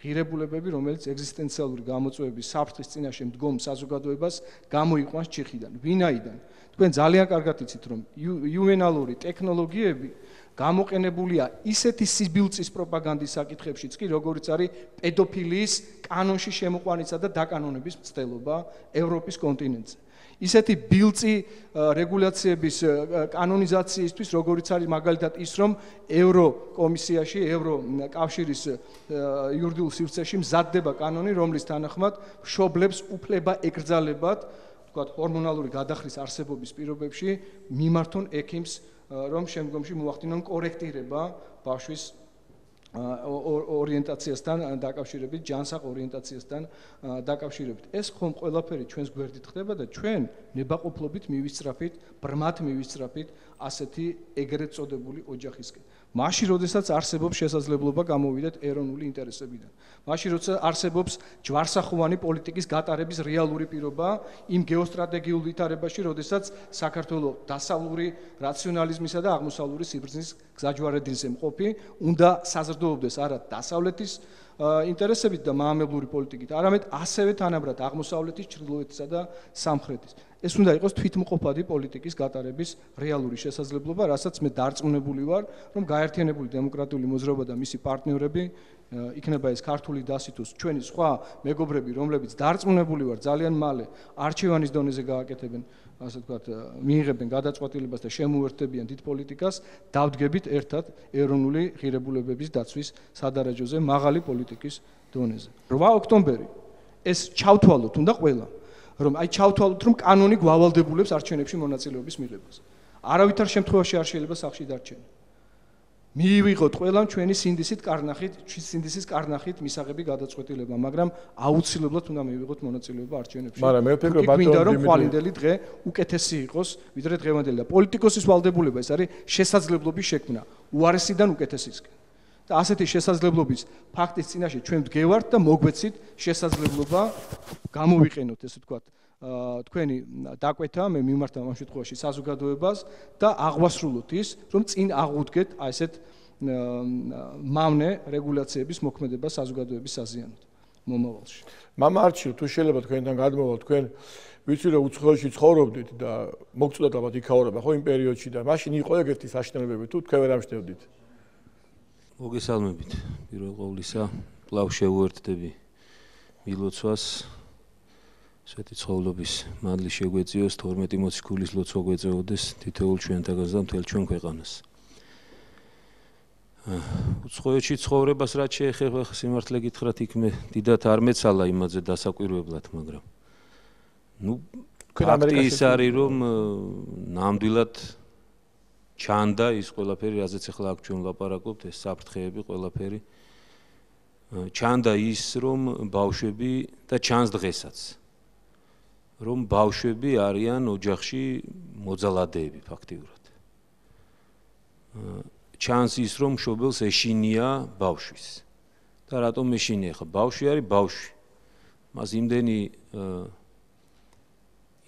ღირებულებები, რომელიც ეგზისტენციალური გამოწვევების საფრთხის წინაშე მდგომ საზოგადოებას გამოიყვანს ჩიხიდან. ვინაიდან? თქვენ ძალიან კარგად იცით, რომ იუვენალური ტექნოლოგიები გამოყენებულია ისეთი სიბილწის პროპაგანდის საკითხებშიც კი, როგორიც არის პედოფილიის კანონში შემოყვანისა და დაკანონების მცდელობა ევროპის კონტინენტზე. ისეთი ბილწი რეგულაციების კანონიზაციისთვის, როგორიც არის მაგალითად ის, რომ ევროკომისიაში, ევროკავშირის იურიდიულ სივრცეში მზადდება კანონი, რომლის თანახმად მშობლებს უფლება ეკრძალებათ, თქვათ, ჰორმონალური გადახრის არსებობის პირობებში მიმართონ ექიმს, რომ შემდგომში მოახდინონ კორექტირება ბავშვის ორიენტაციასთან დაკავშირებით, ჯანსაღ ორიენტაციასთან დაკავშირებით. ეს ხომ ყველაფერი ჩვენს გვერდით ხდება და ჩვენ ნებაყოფლობით მივისწრაფით, ბრმად მივისწრაფით ასეთი ეგრეთ წოდებული ოჯახისკენ. მაშინ, როდესაც არსებობს შესაძლებლობა გამოვიდეთ ეროვნული ინტერესებიდან. მაშინ, როცა არსებობს ჯვარსახოვანი პოლიტიკის გატარების რეალური პირობა იმ გეოსტრატეგიულ ვითარებაში, როდესაც საქართველოს დასავლური რაციონალიზმისა და აღმოსავლური სიბრძნის გზაჯვარედინზე მყოფი უნდა საზრდოობდეს არა დასავლეთის ინტერესებით და მაამებლური პოლიტიკით, არამედ ასევე თანაბრად აღმოსავლეთის, ჩრდილოეთისა და სამხრეთის. ეს უნდა იყოს თვითმყოფადი პოლიტიკის გატარების რეალური შესაძლებლობა, რასაც მე დარწმუნებული ვარ, რომ გაერთიანებული დემოკრატიული მოძრაობა და მისი პარტნიორები, იქნება ეს ქართული დასითოს ჩვენი სხვა მეგობრები, რომლებიც დარწმუნებული ვარ ძალიან მალე არჩევანის დონეზე გააკეთებენ, ასე ვთქვათ, მიიღებენ გადაწყვეტილებას და შემოერთებიან დიდ პოლიტიკას, დავდგებით ერთად ეროვნული ღირებულებების დაცვის სადარაჯოზე, მაღალი პოლიტიკის დონეზე. 8 ოქტომბერი ეს ჩავთვალოთ უნდა ყველა, რომ აი ჩავთვალოთ, რომ კანონი გვავალდებულებს არჩევნებში მონაწილეობის მიღებას. არავითარ შემთხვევაში არ შეიძლება სახში დარჩენა. მიივიღოთ ყველამ ჩვენი სინდისის კარნახით მისაღები გადაწყვეტილება, მაგრამ აუცილებლად უნდა მივიღოთ მონაწილეობა არჩევნებში. მაგრამ მე ვფიქრობ, მინდა რომ ხვალინდელი დღე უკეთესი იყოს, ვიდრე დღევანდელი და პოლიტიკოსის ვალდებულება ეს არის შესაძლებლობის შექმნა უარესიდან უკეთესისკენ. და ასეთი შესაძლებლობის ფაქტის წინაშე ჩვენ ვდგევართ და მოგვეცით შესაძლებლობა გამოვიყენოთ, ესე ვთქვათ, თქვენი დაკვეთა, მე მიმართა ამ შემთხვევაში საზოგადოებას და აღვასრულოთ ის, რომ წინ აღუდგეთ ასეთ მავნე რეგულაციების მოქმედება საზოგადოების საზიანოდ მომავალში. მამა არჩილ, თუ შეიძლება თქვენთან გადმოვალ, თქვენ ვიცი რომ უცხოეთში ცხოვრობდით და მოგწოდათ ალბათ იქაურობა ხო იმ პერიოდში და მაშინ იყო ეგეთი საშინელებები, თუ თქვენ ვერ ამშნევდით. მოგესალმებით. პირველ ყოვლისა, კვლავ შევუერთდები მილოცვას. სვეტი ცხოვრობის მადლი შეგვეწიოს 12 მოციქულის ლოცვა გვეწეოდეს თითოეულ ჩვენთაგანს და მთელ ჩვენ ქვეყანას. უცხოეთში ცხოვრებას რაც შეეხება სიმართლე გითხრათ, იქ მე დიდათ არ მეცალა იმაზე დასაკვირვებლად, მაგრამ თქვენ ამერიკაში ის არის რომ ნამდვილად ჩანდა ის ყველაფერი, რაზეც ახლა აქ ჩვენ ვლაპარაკობთ, ეს საფრთხეები ყველაფერი. ჩანდა ის რომ ბავშვები და ჩანს დღესაც რომ ბავშვები არიან ოჯახში მოძალადეები ფაქტიურად. ჩანს ის რომ მშობელს ეშინია ბავშვის. და რატომ ეშინია? ხა ბავშვი არის ბავშვი. მას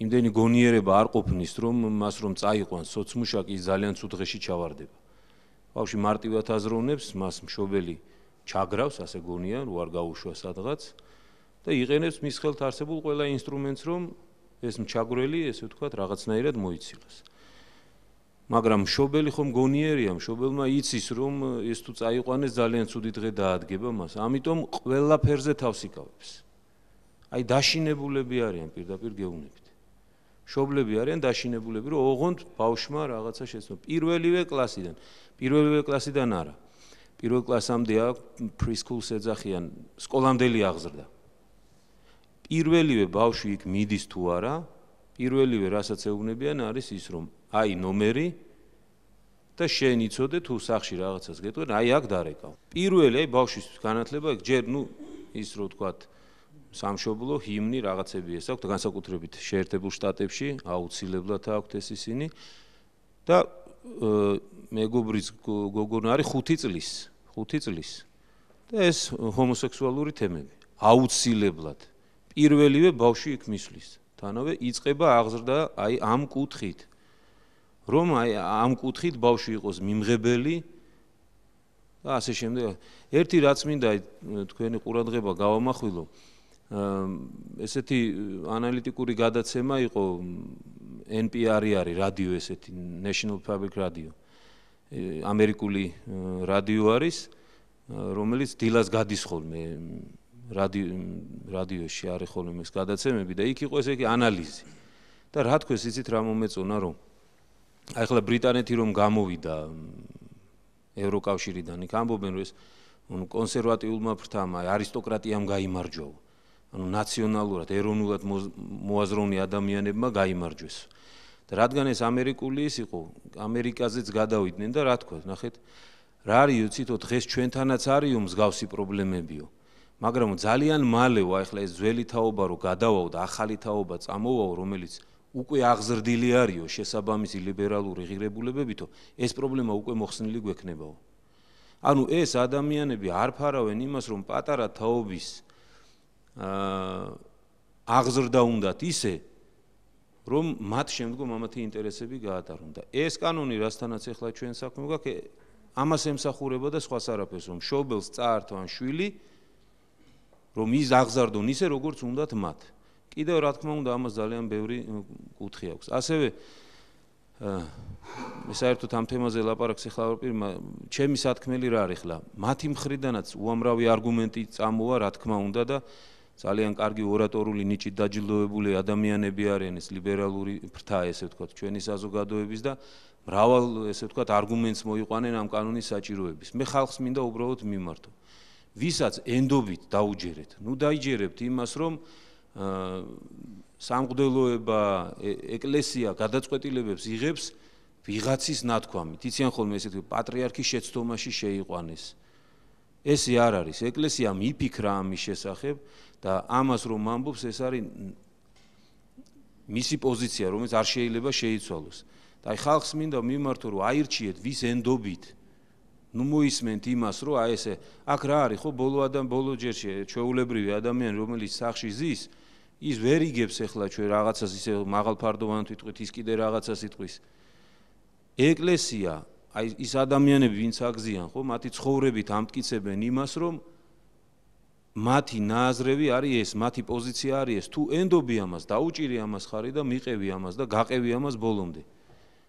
იმდენი გონიერება არ ყოფნის რომ მას რომ წაიყვანს სოცმუშაკი ძალიან ცუდ დღეში ჩავარდება. ბავშვი მარტივად აზროვნებს, მას მშობელი ჩაგრავს, ასე გონია, რო არ გაუშვა სადღაც და იყენებს მის ხელთ არსებულ ყველა ინსტრუმენტს, რომ ეს მჩაგვრელი, ესე ვთქვათ, რაღაცნაირად მოიცილოს. მაგრამ მშობელი ხომ გონიერია, მშობელმა იცის, რომ ეს თუ წაიყვანეს ძალიან ცუდი დღე დაადგება მას. ამიტომ ყველაფერზე თავს იკავებს. აი დაშინებულები არიან პირდაპირ გეუბნებით. მშობლები არიან დაშინებულები, რომ ოღონდ ბავშვმა რაღაცა შეცდომა. პირველივე კლასიდან არა. პირველ კლასამდე აქვს preschool-ს ეძახიან, სკოლამდელი აღზრდა. პირველივე ბავშვი იქ მიდის თუ არა, პირველივე რასაც ეუბნებიან არის ის, რომ აი ნომერი და შენ იცოდე თუ სახში რაღაცას გეტყვენ, აი აქ დარეკავ. პირველი აი ბავშვის განათლება ჯერ ის რო ვთქვათ სამშობლო ჰიმნი რაღაცები ეს აქვს, განსაკუთრებით შეერთებულ შტატებში აუცილებლად აქვს ეს ისინი და მეგობრის გოგონა არის 5 წლის და ეს ჰომოსექსუალური თემები აუცილებლად პირველივე ბავშვი იქ მისვლის თანავე იწყება აღზრდა აი ამ კუთხით რომ აი ამ კუთხით ბავშვი იყოს მიმღებელი და ასე შემდეგ ერთი რაც მინდა თქვენი ყურადღება გავამახვილო ესეთი ანალიტიკური გადაცემა იყო NPR-ი არის რადიო ესეთი National Public Radio ამერიკული რადიო არის რომელიც დილას გადის ხოლმე რადიოში არის ხოლმე ეს გადაცემები და იქ იყო ესე იგი ანალიზი და რა თქოს იცით რა მომეწონა რომ აი ახლა ბრიტანეთი რომ გამოვიდა ევროკავშირიდან იქ ამბობენ რომ ეს კონსერვატიულმა ფრთამ არისტოკრატიამ გაიმარჯვა ანუ ნაციონალურად ეროვნულად მოაზროვნე ადამიანებმა გაიმარჯვეს და რადგან ეს ამერიკული ის იყო ამერიკაზეც გადავიდნენ და რა თქოს ნახეთ რა არის იცითო დღეს ჩვენთანაც არისო მსგავსი პრობლემებიო მაგრამ ძალიან მალეო ახლა ეს ძველი თაობა რო გადავაო და ახალი თაობა წამოვაო რომელიც უკვე აღზრდილი არისო შესაბამისი ლიბერალური ღირებულებებითო ეს პრობლემა უკვე მოხსნილი გვექნებაო ანუ ეს ადამიანები არ ფარავენ იმას რომ პატარა თაობის აღზრდა უნდათ ისე რომ მათ შემდგომ ამათი ინტერესები გაატარონ და ეს კანონი რასთანაც ახლა ჩვენ საქმე გვაქვს ამას ემსახურება და სხვას არაფერს რომ მშობელს წაართვა შვილი რომ ის აღზარდონ ისე როგორც უნდათ მათ კიდევ რა თქმა უნდა ამას ძალიან ბევრი კუთხე აქვს ასევე საერთოდ ამ თემაზე ლაპარაკს ახლა პირმა ჩემი სათქმელი რა არის ხლა მათი მხრიდანაც უამრავი არგუმენტი წამოვა რა თქმა უნდა და ძალიან კარგი ორატორული ნიჭით დაჯილდოებული ადამიანები არიან ეს ლიბერალური ფრთა ესე ვთქვათ ჩვენი საზოგადოების და მრავალ ესე ვთქვათ არგუმენტს მოიყვანენ ამ კანონის საჭიროების მე ხალხს მინდა უბრალოდ მიმართო ვისაც ენდობით დაუჯერეთ ნუ დაიჯერებთ იმას რომ სამღვდელოება ეკლესია გადაწყვეტილებებს იღებს ვიღაცის ნათქვამით იციან ხოლმე ესეთი პატრიარქის შეცდომაში შეიყვანეს ესე არ არის ეკლესია მიფიქრა ამის შესახებ და ამას რომ ამბობს ეს არის მისი პოზიცია რომელიც არ შეიძლება შეიცვალოს და აი ხალხს მინდა მიმართო რომ აირჩიეთ ვის ენდობით ნუ მოისმენთ იმას რომ აი ესე აქ რა არის ხო ბოლო ჯერში ჩვეულებრივი ადამიანი რომელიც სახში ზის ის ვერ იგებს ახლა ჩვენ რაღაცას ისე მაღალფარდოვანად ვიტყვით ის კიდე რაღაცას იტყვის ეკლესია აი ის ადამიანები ვინც აგზიან ხო მათი ცხოვრებით ამტკიცებენ იმას რომ მათი ნაზრევი არის ეს მათი პოზიცია არის ეს თუ ენდობი ამას დაუჭირი ამას ხარი და მიყევი ამას და გაყევი ამას ბოლომდე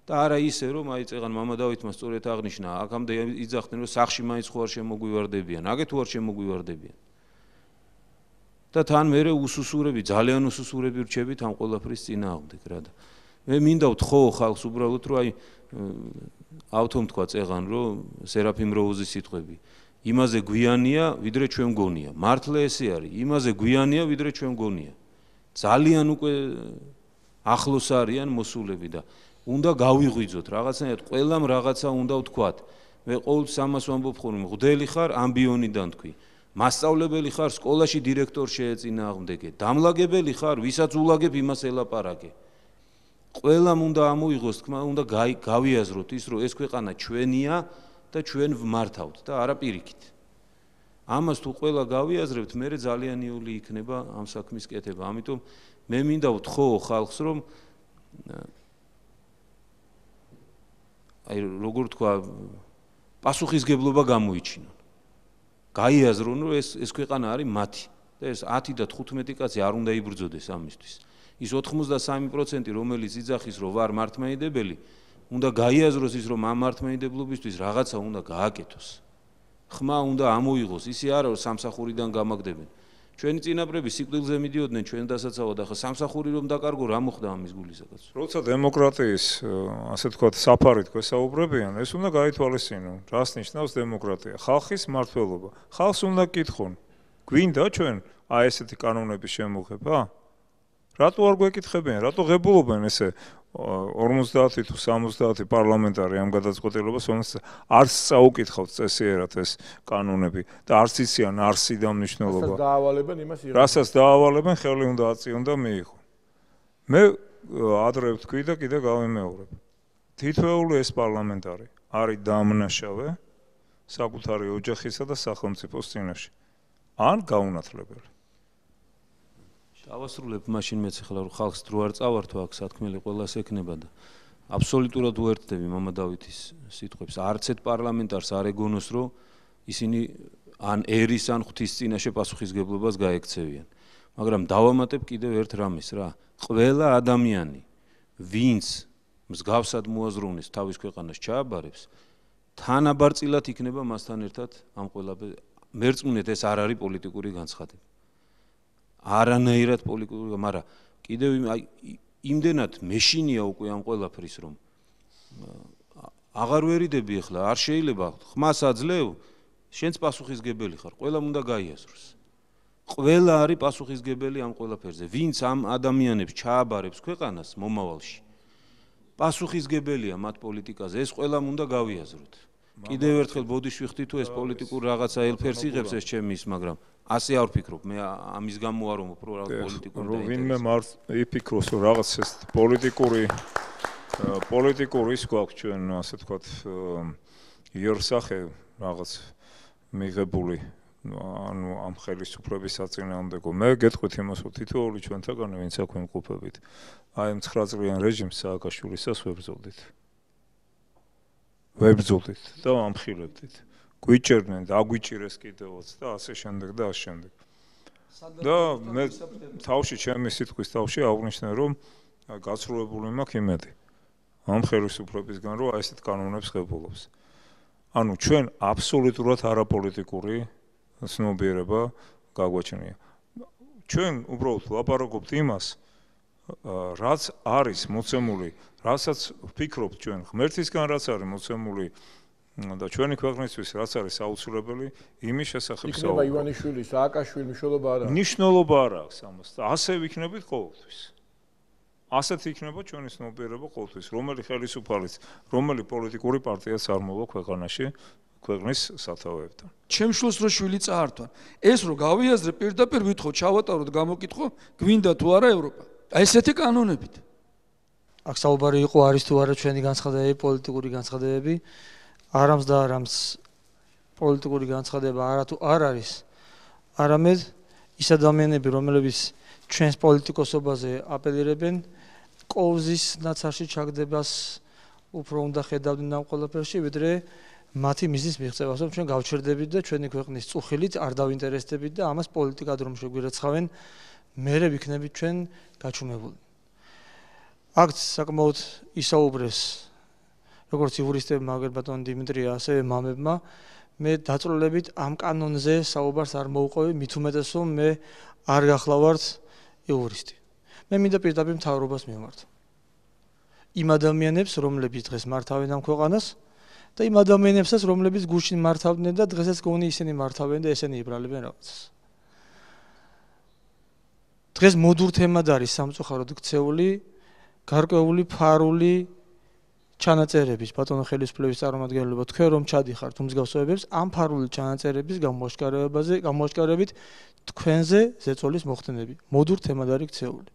და არა ისე რომ აი წეგან მამა დავითმა სწორედ აღნიშნა აქამდე იძახდნენ რომ სახში მაინც ხო არ შემოგვივარდებიან აგეთ თუ არ შემოგვივარდებიან და თან მე უსუსურები ძალიან უსუსურები რჩებით ამ ყველაფრის წინააღმდეგ რა და მე მინდა ვთხოვ ხალხს უბრალოდ რომ აი ავთომ თქვა წეგან რომ სერაფიმ როუზის სიტყვები იმაზე გვიანია ვიდრე ჩვენ გონია მართლა ესე არის იმაზე გვიანია ვიდრე ჩვენ გონია ძალიან უკვე ახლოს არიან მოსულები და უნდა გავიღვიძოთ რაღაცნაირად ყველამ რაღაცა უნდა ვთქვათ. მე ყოველთვის ამას ვამბობ ხოლმე, მღვდელი ხარ ამბიონიდან თქვი. მასწავლებელი ხარ, სკოლაში დირექტორ შეეწინააღმდეგე. დამლაგებელი ხარ, ვისაც ულაგებ იმას ელაპარაკე. ყველამ უნდა ამოიღოს თქმა, უნდა გავიაზროთ ის, რომ ეს ქვეყანა ჩვენია და ჩვენ ვმართავთ და არა პირიქით. ამას თუ ყველა გავიაზრებთ, მე ძალიან იული იქნება ამ საქმის კეთება. ამიტომ მე მინდა ვთხოვ ხალხს, რომ აი როგორ თქვა, პასუხისგებლობა გამოიჩინონ. გაიაზრონ, რომ ეს ქვეყანა არის მათი და ეს 10 და 15 კაცი არ უნდა იბრძოდეს ამისთვის. ის 83%, რომელიც იძახის, რომ ვარ მართლმადიდებელი, უნდა გაიაზროს ის, რომ ამ მართლმადიდებლობისთვის რაღაცა უნდა გააკეთოს. ხმა უნდა ამოიღოს, ისე არა, რომ სამსახურიდან გამაგდებენ. ჩვენი წინაპრები სიკვდილზე მიდიოდნენ ჩვენ დასაცავად, ახლა სამსახური რომ დაკარგო, რა მოხდა ამის გულისაკაც? როცა დემოკრატიის, ასე თქვათ, საფარით გვესაუბრებიან, ეს უნდა გაითვალისწინო. რას ნიშნავს დემოკრატია? ხალხის მმართველობა. ხალხს უნდა კითხონ, გვინდა ჩვენ აი ესეთი კანონების შემოღება? რატო არ გვეკითხებიან? რატო ღებულობენ ესე 50 თუ 70 პარლამენტარი ამ გადაწყვეტილებას, რომელსაც არც წაუკითხავთ წესიერად ეს კანონები და არც იციან არსი და მნიშვნელობა. რასაც დაავალებენ, იმას იღებენ. რასაც დაავალებენ, ხელი უნდა აწიონ და მიიღო. მე ადრე ვთქვი და კიდე გავიმეორებ. თითოეული ეს პარლამენტარი არის დამნაშავე საკუთარი ოჯახისა და სახელმწიფოს წინაშე. ან გაუნათლებელი. დავასრულებ მაშინ მეც ახლა რომ ხალხს დრო არ წავართო აქ სათქმელი ყველას ეკნება და აბსოლუტურად უერთდები მამა დავითის სიტყვებს. არც ერთ პარლამენტარს არ ეგონოს რომ ისინი ან ერის ან ღვთის წინაშე პასუხისგებლობას გაექცევიან. მაგრამ დავამატებ კიდევ ერთ რამეს რა. ყველა ადამიანი ვინც მსგავსად მოაზროვნეს თავის ქვეყანას ჩააბარებს თანაბარწილად იქნება მასთან ერთად ამ ყველაფერს. მერწმუნეთ ეს არ არის პოლიტიკური განცხადება. არანაირად პოლიტიკური, მაგრამ კიდევ იმდენად მეშინია უკვე ამ ყველაფრის რომ აღარ ვერიდები ახლა, არ შეიძლება ხმას აძლევ, შენც პასუხისგებელი ხარ, ყველამ უნდა გაიაზროს. ყველა არის პასუხისგებელი ამ ყველაფერზე. ვინც ამ ადამიანებს ჩააბარებს ქვეყანას მომავალში, პასუხისგებელია მათ პოლიტიკაზე, ეს ყველამ უნდა გავიაზროთ. კიდევ ერთხელ ბოდიშვი ხდი თუ ეს პოლიტიკურ რაღაცა ელფერს იღებს ეს ჩემი ის, მაგრამ ასე არ ვფიქრობ, მე ამის გამო არ ვამბობ, რომ რაღაც პოლიტიკური რომ ვინმე იფიქროს, რომ რაღაც ეს პოლიტიკური ის გვაქვს ჩვენ, ასე ვთქვათ, იერსახე რაღაც მიღებული, ანუ ამ ხელისუფლების საწინააღმდეგო. მე გეტყვით იმას, რომ თითოეული ჩვენთაგანი, ვინც აქ ვიმყოფებით, აი ამ 9 წლიან რეჟიმს სააკაშვილისას ვებრძოლდით. ვებრძოლდით და ამხილებდით. გვიჭერდნენ და აგვიჭირეს კიდევაც და ასე შემდეგ და ასე შემდეგ. და მე თავში ჩემი სიტყვის თავში აღნიშნე რომ გაცრუებული მაქვს იმედი ამ ხელისუფლებისგან რომ აი ესეთ კანონებს ღებულობს. ანუ ჩვენ აბსოლუტურად არაპოლიტიკური ცნობიერება გაგვაჩნია. ჩვენ უბრალოდ ლაპარაკობთ იმას, რაც არის მოცემული, რასაც ვფიქრობთ ჩვენ ღმერთისგან, რაც არის მოცემული და ჩვენი ქვეყნისთვის რაც არის საოცრებელი, იმის შესახებ საუბრობთ. იქნება ივანიშვილი, სააკაშვილი მნიშვნელობა არ აქვს. მნიშვნელობა არ აქვს ამას და ასე ვიქნებით ყოველთვის. ასეთ იქნება ჩვენი ცნობიერება ყოველთვის, რომელი ხელისუფალიც, რომელი პოლიტიკური პარტიაც არ მოვა ქვეყანაში, ქვეყნის სათავეებთან. ჩემშულს რო შვილი წაართვა. ეს რო გავიაზრე პირდაპირ ვითხოვ, ჩავატაროთ, გამოკითხო, გვინდა თუ არა ევროპა. აი ესეთი კანონებით. აქ საუბარი იყო არის თუ არა ჩვენი განცხადებები, პოლიტიკური განცხადებები. არამს და არამს პოლიტიკური განცხადება არა თუ არ არის, არამედ ის ადამიანები, რომლებიც ჩვენს პოლიტიკოსობაზე აპელირებენ, კოვზის ნაცარში ჩაგდებას უფრო უნდა ხედავდნენ ამ ყველაფერში, ვიდრე მათი მიზნის მიღწევას, რომ ჩვენ გავჩერდებით და ჩვენი ქვეყნის წუხილით არ დავინტერესდებით და ამას პოლიტიკად რომ შეგვირეცხავენ, მერე ვიქნებით ჩვენ გაჩუმებული. აქ საკმაოდ ისაუბრეს როგორც იურისტებმა, აგერ ბატონ დიმიტრია, ასევე მამებმა, მე დაწვრილებით ამ კანონზე საუბარს არ მოუყვევი, მით უმეტეს რომ მე არ გახლავართ იურისტი. მე მინდა პირდაპირ მთავრობას მივმართო. იმ ადამიანებს, რომლებიც დღეს მართავენ ამ ქვეყანას და იმ ადამიანებსაც, რომლებიც გუშინ მართავდნენ და დღესაც გონი ისინი მართავენ და ესენი იბრალებენ რაღაცას. დღეს მოდურ თემად არის სამწუხაროდ ქცეული გარკვეული ფარული ჩანაწერების ბატონო ხელისუფლების წარმომადგენლობა თქვენ რომ ჩადიხართ უმსგავსებებს ამ ფარული ჩანაწერების გამოაშკარებით თქვენზე ზეწოლის მოხდენები მოდურ თემად არის ქცეული.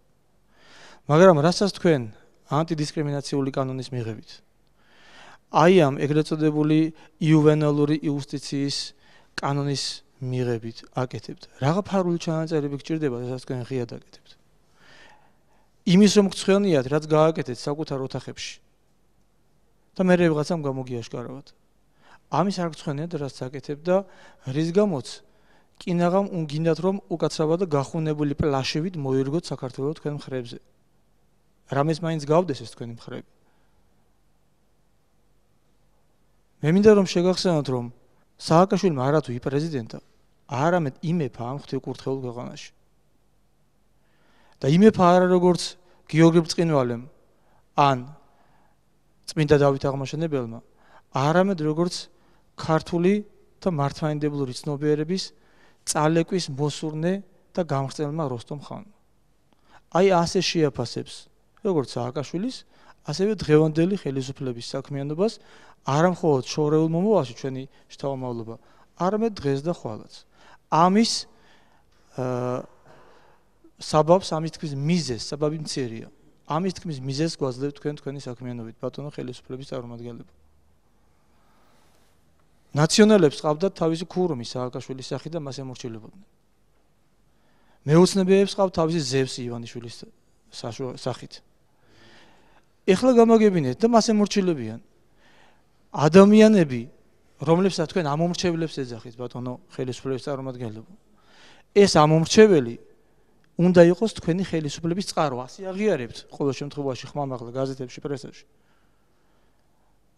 მაგრამ რასაც თქვენ ანტიდისკრიმინაციული კანონის მიღებით აი ამ ეგრეთ წოდებული იუვენალური იუსტიციის კანონის მიღებით აკეთებთ. რაღა ფარული ჩანაწერები გჭირდება, რასაც თქვენ ღიად აკეთებთ. იმის რომ გწვენიათ, რაც გააკეთეთ საკუთარ ოთახებში. და მე რაღაცამ გამოგიაშკარავათ. ამის არ გწვენიათ, რაც აკეთებთ და რის გამოც კინაღამ უნგინდათ რომ უკაცრავად და გახუნებული პლაშებით მოირგოთ საქართველოს თქვენ მხრებზე. რამეს მაინც გავდეს ეს თქვენი მხრები. მე მინდა რომ შეგახსენოთ რომ სააკაშვილმა არათუ პრეზიდენტა არამედ იმეფა ამ ღვთისმკურთხეულ ქვეყანაში. და იმეფა არა როგორც გიორგი ბრწყინვალემ ან წმინდა დავით აღმაშენებელმა, არამედ როგორც ქართული და მართლმადიდებლური ცნობიერების წალეკვის მოსურნე და გამღწელმა როსტომ ხანმა. აი ასე შეაფასებს როგორც სააკაშვილის, ასევე დღევანდელი ხელისუფლების საქმიანობას არა მხოლოდ შორეულ მომავალში ჩვენი შთამომავლობა, არამედ დღეს და ხვალაც. ამის საბაბს, ამის თქმის მიზეზს, საბაბი მცირეა. ამის თქმის მიზეზს გვაძლევთ თქვენი საქმიანობით, ბატონო ხელისუფლების წარმომადგენლებო. ნაციონალებს ყავდათ თავისი ქურუმი სააკაშვილის სახით და მას ემორჩილებოდნენ. მეოცნებიებს ყავთ თავისი ზევსი ივანიშვილის სახით. ეხლა გამაგებინეთ და მას ემორჩილებიან. ადამიანები, რომლებსაც თქვენ ამომრჩევლებს ეძახით, ბატონო ხელისუფლების წარმომადგენლებო. ეს ამომრჩეველი უნდა იყოს თქვენი ხელისუფლების წყარო, ასე აღიარებთ ყოველ შემთხვევაში ხმამაღლა გაზეთებში, პრესაში.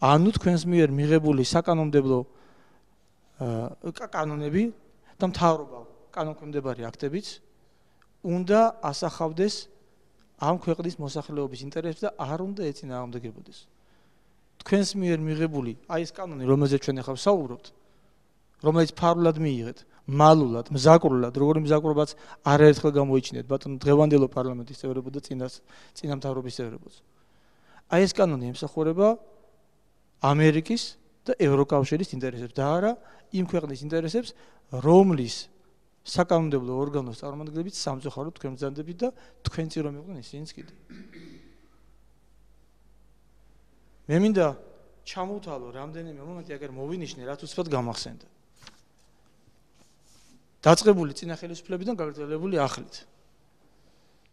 ანუ თქვენს მიერ მიღებული საკანონმდებლო კანონები და მთავრობა კანონქვემდებარი აქტებიც უნდა ასახავდეს ამ ქვეყნის მოსახლეობის ინტერესებს და არ უნდა ეწინააღმდეგებოდეს. თქვენს მიერ მიღებული აი ეს კანონი, რომელზეც ჩვენ ახლა ვსაუბრობთ, რომელიც ფარულად მიიღეთ, მალულად, მზაკრულად, როგორი მზაკრობაც არაერთხელ გამოიჩინეთ ბატონო დღევანდელო პარლამენტის წევრებო და წინამთავრობის წევრებოც. აი ეს კანონი ემსახურება ამერიკის და ევროკავშირის ინტერესებს და არა იმ ქვეყნის ინტერესებს, რომლის საკანონმდებლო ორგანოს წარმომადგენლებით სამწუხაროდ თქვენ ბრძანდებით და თქვენც რომ იყვნენ ისინიც კიდე. მე მინდა ჩამოვთვალო რამდენიმე მომენტი, აგერ მოვინიშნე, რაც უცბად გამახსენდა. დაწყებული წინა ხელისუფლებიდან გაგრძელებული ახლით.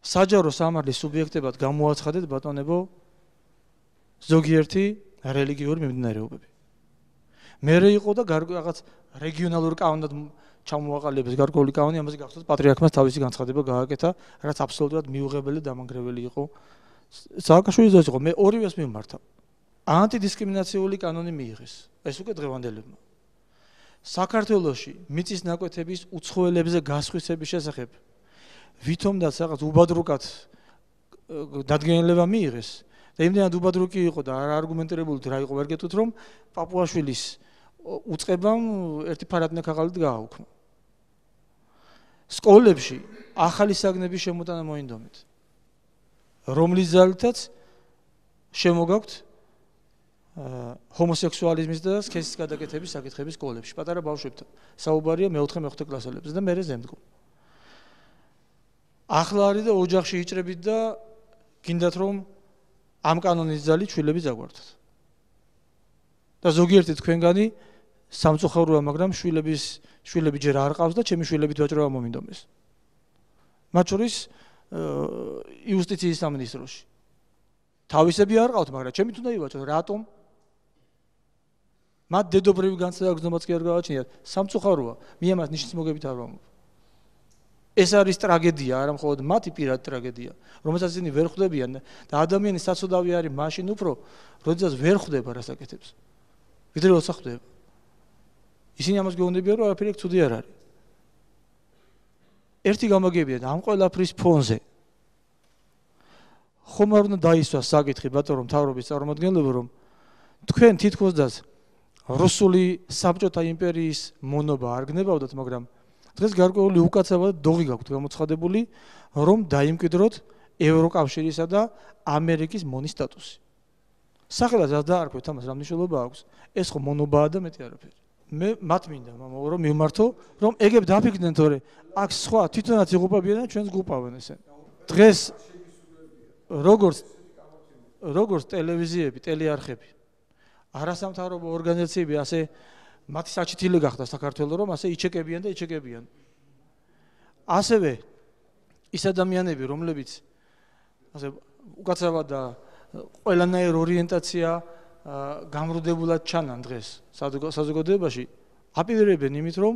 საჯარო სამართლის სუბიექტებად გამოაცხადეთ ბატონებო ზოგიერთი რელიგიური მიმდინარეობები. მერე იყო და რაღაც რეგიონალურ კანონად ჩამოაყალიბეს გარკვეული კანონი, ამაზე გახსოვთ პატრიარქმას თავისი განცხადება გააკეთა, რაც აბსოლუტურად მიუღებელი და დამანგრეველი იყო. სააკაშვილის დროს იყო, მე ორივეს მიმართა. ანტიდისკრიმინაციული კანონი მიიღეს, ეს უკვე დღევანდელებმა. საქართველოში მიწის ნაკვეთების უცხოელებზე გასხვისების შესახებ ვითომაც რაღაც უბადრუკად დადგენილება მიიღეს და იმდენად უბადრუკი იყო და არ არგუმენტირებული რა იყო, ვერ გეტყვით რომ პაპუაშვილის უწყებამ ერთი ფარადნე ქაღალით გააუქმა. სკოლებში ახალი საგნების შემოტანა მოინდომეთ, რომლის ძალითაც შემოგაქვთ ჰომოსექსუალიზმის და სქესის გადაკეთების საკითხების სკოლებში, პატარა ბავშვებთან. საუბარია მე-4-მე-5 კლასელებზე და მერე ზემდგომ. ახლა არის და ოჯახში იჭრებით და გინდათ რომ ამ კანონის ძალით შვილები ზაგვართოთ. და ზოგიერთი თქვენგანი სამწუხაროა, მაგრამ შვილები ჯერ არ ყავს და ჩემი შვილებით ვაჭრობა მომინდომეს. მათ შორის იუსტიციის სამინისტროში. თავისები არ ყავთ, მაგრამ ჩემით უნდა ივაჭროთ, რატომ? მათ დედობრივი განცდა გზნობაც კი არ გავაჩინიათ. სამწუხაროა, მე ამას ნიშნის მოგებით არ ვამბობ. ეს არის ტრაგედია, არა მხოლოდ მათი პირადი ტრაგედია, რომელსაც ისინი ვერ ხვდებიან და ადამიანის საცოდავი არის მაშინ უფრო, როდესაც ვერ ხვდება რას აკეთებს. ვიდრე როცა ხვდება. ისინი ამას გეუბნებიან, რომ არაფერი ცუდი არ არის. ერთი გამაგებია და ამ ყველაფრის ფონზე ხომ არ უნდა დაისვას საკითხი ბატონო მთავრობის წარმომადგენლებო, რომ თქვენ თითქოსდაც რუსული საბჭოთა იმპერიის მონობა არ გნებავდათ, მაგრამ დღეს გარკვეული უკაცრავად დოღი გაქვთ გამოცხადებული, რომ დაიმკვიდროთ ევროკავშირისა და ამერიკის მონის სტატუსი. სახელად რაც დაარქვეთ ამას რა მნიშვნელობა აქვს? ეს ხო მონობაა და მეტი არაფერი. მე მათ მინდა რომ მიმართო, რომ ეგებ დაფიქრდნენ, თორე აქ სხვა თვითონაც იღუპებიან და ჩვენს გუპავენ ესე. დღეს როგორც ტელევიზიები, ტელეარხები, არასამთავრობო ორგანიზაციები ასე მათი საჩითილი გახდა საქართველოს, რომ ასე იჩეკებიან და იჩეკებიან. ასევე ის ადამიანები, რომლებიც ასე უკაცრავად და ყველანაირ ორიენტაცია გამრუდებულად ჩანან დღეს საზოგადოებაში, აპირებენ იმით, რომ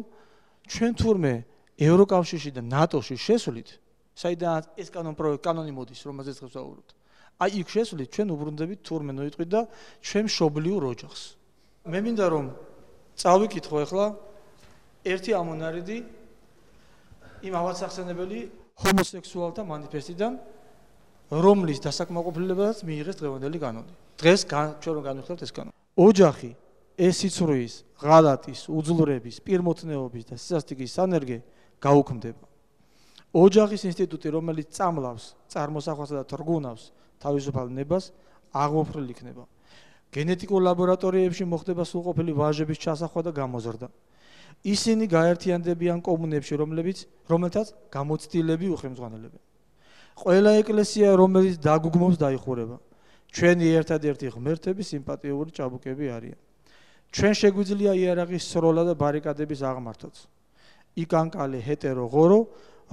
ჩვენ თურმე ევროკავშირში და ნატოში შესვლით, საიდანაც ეს კანონი მოდის, რომელზეც დღეს ვსაუბრობთ. აი იქ შესვლით ჩვენ უბრუნდებით თურმე ნოიტყვით და ჩვენ მშობლიურ ოჯახს. მე მინდა რომ წავიკითხო ახლა ერთი ამონარიდი იმ ავადსახსენებელი ჰომოსექსუალთა მანიფესტიდან, რომლის დასაკმაყოფილებასაც მიიღეს დღევანდელი კანონი. დღეს ჩვენ რომ განვიხილავთ ეს კანონი. ოჯახი ეს სიცრუის, ღალატის, უძლურების, პირმოთნეობის და სისასტიკის სანერგე გაუქმდება. ოჯახის ინსტიტუტი, რომელიც წამლავს, წარმოსახვასა და თრგუნავს თავისუფალ ნებას, აღმოფხვრილ იქნება. გენეტიკურ ლაბორატორიებში მოხდება სრულყოფილი ვაჟების ჩასახვა და გამოზრდა. ისინი გაერთიანდებიან კომუნებში, რომელთაც გამოცდილები უხელმძღვანელებენ. ყველა ეკლესია, რომელიც დაგუგმობს, დაიხურება. ჩვენი ერთადერთი ღმერთები სიმპათიური ჭაბუკები არიან. ჩვენ შეგვიძლია იარაღის სროლა და ბარიკადების აღმართვაც. იკანკალე ჰეტერო ღორო,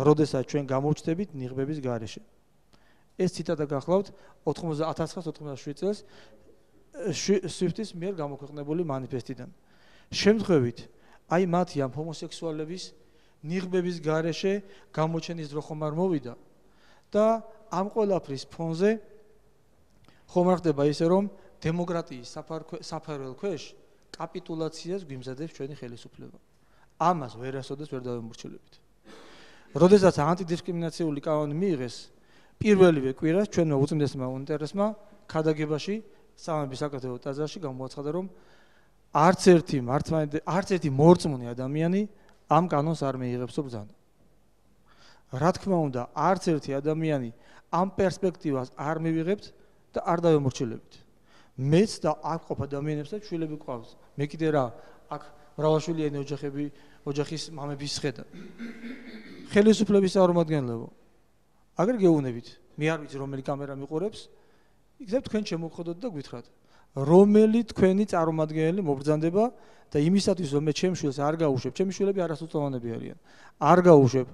როდესაც ჩვენ გამოვჩნდებით ნიღბების გარეშე. ეს ციტატა გახლავთ 1987 წელს სვიფტის მიერ გამოქვეყნებული მანიფესტიდან. შემთხვევით, აი მათი ამ ჰომოსექსუალების ნიღბების გარეშე გამოჩენის დრო ხომ არ მოვიდა და ამ ყველაფრის ფონზე ხომ არ ხდება ისე, რომ დემოკრატიის საფარველ ქვეშ კაპიტულაციას გვიმზადებს ჩვენი ხელისუფლება. ამას ვერასოდეს ვერ დავემორჩილებით. როდესაც ანტიდისკრიმინაციული კანონი მიიღეს, პირველივე კვირას ჩვენმა უწმიდესმა უნიტარესმა ქადაგებაში სამების საკათედრო ტაძარში გამოაცხადა, რომ არც ერთი მორწმუნე ადამიანი ამ კანონს არ მიიღებს ბრძანა. რა თქმა უნდა, არც ერთი ადამიანი ამ პერსპექტივას არ მივიღებთ და არ დავემორჩილებით. მეც და აქ ყოფ ადამიანებსაც შვილები გვყავს. მე კიდე რა, აქ მრავალშვილიანი ოჯახის მამების ხედა. ხელისუფლების წარმომადგენლებო, აგერ გეუბნებით, მე არ ვიცი რომელი კამერა მიყურებს, იქნებ თქვენ შემოგხვდოთ და გვითხრათ, რომელი თქვენი წარმომადგენელი მობრძანდება და იმისათვის რომ მე ჩემს შვილს არ გაუშვებ, ჩემი შვილები არასრულწლოვანები არიან, არ გაუშვებ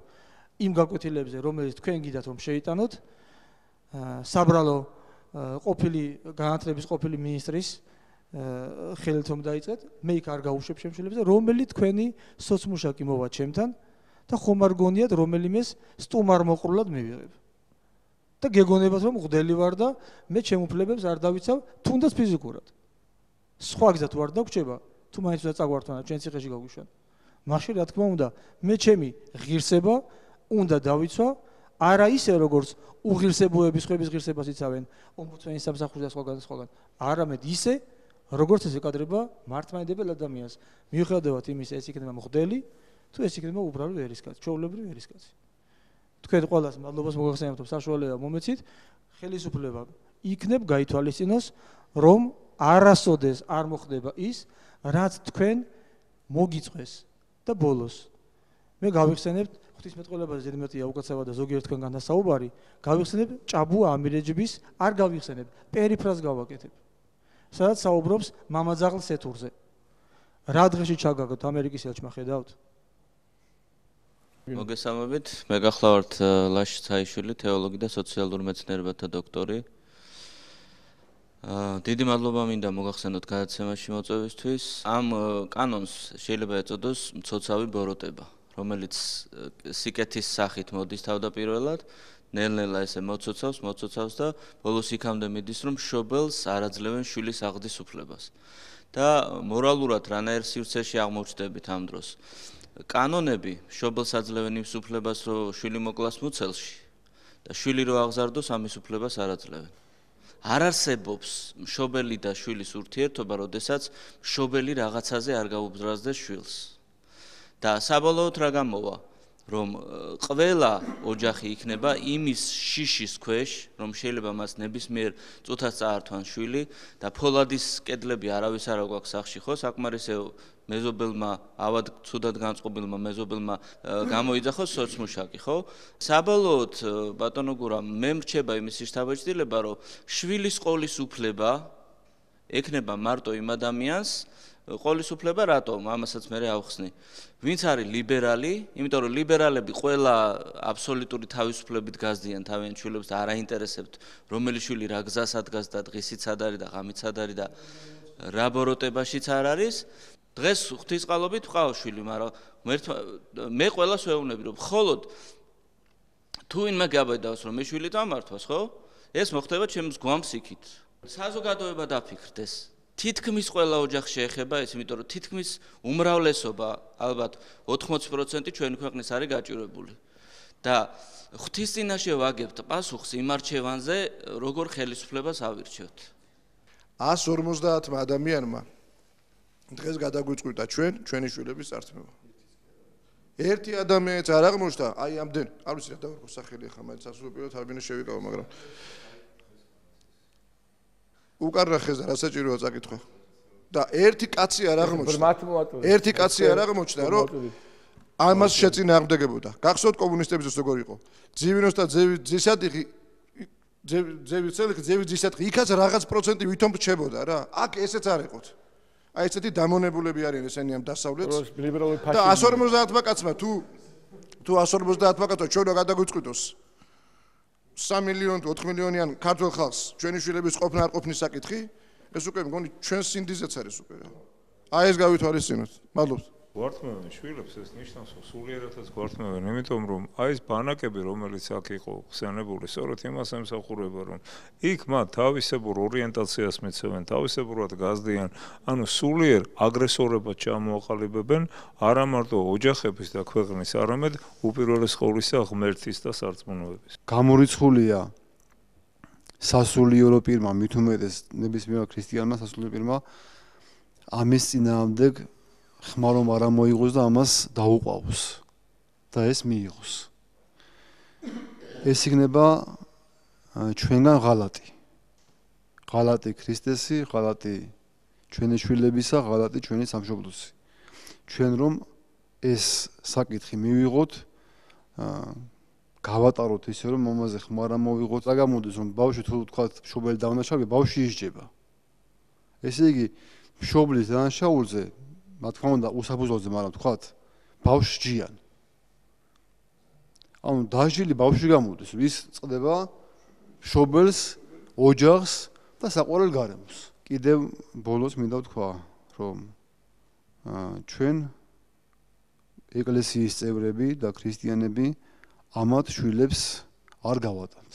იმ გაკვეთილებზე, რომელიც თქვენ გიდათ რომ შეიტანოთ, საბრალო განათლების ყოფილი მინისტრის ხელით რომ დაიწყეთ, მე იქ არ გაუშვებ ჩემს შვილებს და რომელი თქვენი სოცმუშაკი მოვა ჩემთან და ხომ არ გონიათ რომელიმეს სტუმარ მოყრულად მივიღებ. და გეგონებათ რომ მღვდელი ვარ და მე ჩემ უფლებებს არ დავიცავ, თუნდაც ფიზიკურად. სხვა გზა თუ არ დაგვრჩება, თუ მაინც უნდა წაგვართვანა ჩვენ ციხეში გაგვიშვან. მაშინ რა თქმა უნდა, მე ჩემი ღირსება უნდა დავიცვა, არა ისე როგორც უღირსებოების ხვების ღირსებას იცავენ ომბუდსმენის სამსახურში და სხვაგან, არამედ ისე, როგორც ეს ეკადრება მართლმადიდებელ ადამიანს. მიუხედავად იმისა, ეს იქნება მღვდელი, თუ ეს იქნება უბრალოდ ერისკაცი, ჩვეულებრივი ერისკაცი. თქვენ ყველას მადლობას მოგახსენებთ, რომ საშუალება მომეცით, ხელისუფლება იქნებ გაითვალისწინოს, რომ არასოდეს არ მოხდება ის, რაც თქვენ მოგიწყვეს და ბოლოს. მე გავიხსენებთ ღვთისმეტყველებაზე ზედმეტია უკაცრავად და ზოგიერთ თქვენგან დასაუბარი, გავიხსენებ ჭაბუ ამირეჯიბის, არ გავიხსენებ, პერიფრაზს გავაკეთებ. სადაც საუბრობს მამაძაღლ სეთურზე. რა დღეში ჩაგაგოთ ამერიკის ელჩმა ხედავთ? მოგესალმებით, მე გახლავართ ლაშ ცაიშვილი, თეოლოგი და სოციალურ მეცნიერებათა დოქტორი. დიდი მადლობა მინდა მოგახსენოთ გადაცემაში მოწვევისთვის. ამ კანონს შეიძლება ეწოდოს მცოცავი ბოროტება, რომელიც სიკეთის სახით მოდის თავდაპირველად, ნელ-ნელა ესე მოცოცავს და ბოლოს იქამდე მიდის, რომ მშობელს არ აძლევენ შვილის აღზრდის უფლებას. და მორალურად რანაირ სივრცეში აღმოჩნდებით ამ დროს. კანონები მშობელს აძლევენ იმის უფლებას, რომ შვილი მოკლას მუცელში და შვილი რო აღზარდოს ამის უფლებას არ აძლევენ. არ არსებობს მშობელი და შვილის ურთიერთობა, როდესაც მშობელი რაღაცაზე არ გაუბრაზდეს შვილს. და საბოლოოდ რა გამოვა? რომ ყველა ოჯახი იქნება იმის შიშის ქვეშ, რომ შეიძლება მას ნებისმიერ წუთას წაართვან შვილი და ფოლადის კედლები არავის არ აქვს სახში, ხო? საკმარისეო მეზობელმა, ავად ცუდად განწყობილმა მეზობელმა გამოიძახოს სოცმუშაკი, ხო? საბოლოოდ ბატონო გურამ, მე მრჩება იმის შთაბეჭდილება, რომ შვილის ყოლის უფლება ექნება მარტო იმ ადამიანს, ყოლის უფლება რატომ? ამასაც მე ავხსნი. ვინც არის ლიბერალი, იმიტომ რომ ლიბერალები ყველა აბსოლუტური თავისუფლებით გაზდიან თავიანთ შვილებს და არ აინტერესებთ რომელი შვილი რა გზას ადგას და დღისიც სად არის და ღამით სად არის და რა ბოროტებაშიც არ არის. დღეს ღვთისყალობით ვყავს შვილი, მაგრამ მე ყველას ვეუბნები რომ მხოლოდ თუ ვინმე გაბედავს რომ მე შვილი დამართვას, ხო? ეს მოხდება ჩემს გვამს იქით. საზოგადოება დაფიქრდეს. თითქმის ყველა ოჯახს შეეხება ეს, იმიტომ რომ თითქმის უმრავლესობა, ალბათ 80% ჩვენი ქვეყნის არის გაჭირვებული. და ღვთის წინაშე ვაგებთ პასუხს იმ არჩევანზე, როგორ ხელისუფლებას ავირჩევთ. 150 ადამიანმა დღეს გადაგვიწყვიტა ჩვენი შვილების წართმევა. ერთი ადამიანიც არ აღმოჩნდა, აი ამდენ, არ ვიცი რა დავარქვა სახელი ახლა, მაინც ასრულებელად არ მინდა შევიკავო, მაგრამ უკარნა ხეზა რა საჭიროა წაკითხვა. და ერთი კაცი არ აღმოჩნდა. ერთი კაცი არ აღმოჩნდა, რომ ამას შეწინააღმდეგებოდა. გახსოვთ კომუნისტებისთვის როგორ იყო? ძივინოს და ძისადიღი ძევის ძისადღი იქაც რაღაც პროცენტი ვითომ რჩებოდა რა. აქ ესეც არ იყოთ. აი ესეთი დამონებულები არიან ესენი ამ დასავლეთს. და 150 კაცმა თუ 150 კაცმა ჩვენ რა გადაგვიწყვიტოს 3 მილიონი თუ 4 მილიონიან ქართულ ხალხს ჩვენი შვილების ყოფნა არ ყოფნის საკითხი, ეს უკვე მგონი ჩვენ სინდიზეც არის უკვე რა. აი ეს გავითვალისწინოთ. მადლობთ. გვართმევენ შვილებს, ეს ნიშნავს რომ სულიერადაც გვართმევენ, იმიტომ რომ აი ეს ბანაკები, რომელიც აქ იყო ხსენებული, სწორედ იმას ემსახურება, რომ იქ მათ თავისებურ ორიენტაციას მიცემენ, თავისებურად გაზდიან, ანუ სულიერ აგრესორებად ჩამოაყალიბებენ არა მარტო ოჯახების და ქვეყნის, არამედ უპირველეს ყოვლისა ღმერთის და სარწმუნოების. გამორიცხულია სასულიერო პირმა, მით უმეტეს ნებისმიერ ქრისტიანმა სასულიერო პირმა ამის წინააღმდეგ ხმარომ არ მოიღოს და ამას დაუყავს და ეს მიიღოს. ეს იქნება ჩვენგან ღალატი. ღალატი ქრისტესი, ღალატი ჩვენი შვილებისა, ღალატი ჩვენი სამშობლოსი. ჩვენ რომ ეს საკითხი მივიღოთ, გავატაროთ ისე რომ მომაზე ხმარ არ მოვიღოთ, რა გამოდის რომ ბავშვი თუ თქვა მშობელი დაუნაშავე, ბავშვი ისჯება. ესე იგი მშობლის დანაშაულზე რა თქმა უნდა უსაფუძვლოზე, მაგრამ თქვათ ბავშვს ჯიან. ანუ დაჟილი ბავშვი გამოდის, ვის წდება მშობელს, ოჯახს და საყვარელ გარემოს. კიდევ ბოლოს მინდა ვთქვა, რომ ჩვენ ეკლესიის წევრები და ქრისტიანები ამათ შვილებს არ გავატანთ.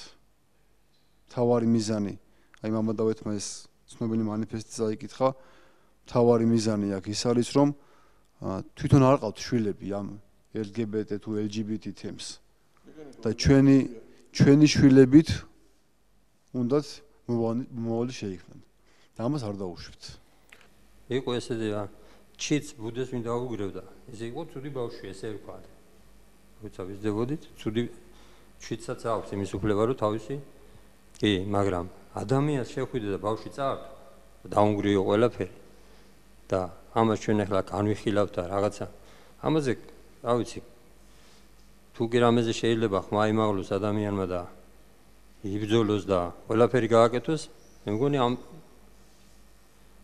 თავარი მიზანი, აი მამადავეთმა ეს ცნობილი მანიფესტი წაიკითხა, თავარი მიზანი აქ ის არის, რომ თვითონ არ ყავთ შვილები ამ LGBT თუ LGBT თემს. და ჩვენი შვილებით უნდათ მომავალი შეიქმნან. და ამას არ დაუშვით. იყო ესეთი რა, ჩიც ბუდეს ვინ დაუგრევდა. ესე იყო ცუდი ბავშვი, ესე ვქვა. როცა ვიზრდებოდით, ცუდი ჩიცაც აქვს იმის უფლება, რომ თავისი კი, მაგრამ ადამიანს შეხვიდა და ბავშვი წაართვა, დაუნგრიო ყველაფერი. და ამას ჩვენ ახლა განვიხილავთ და რაღაცა ამაზე, რა ვიცი, თუ კი რამეზე შეიძლება ხმა იმაღლოს ადამიანმა და იბრძოლოს და ყველაფერი გააკეთოს, მე მგონი ამ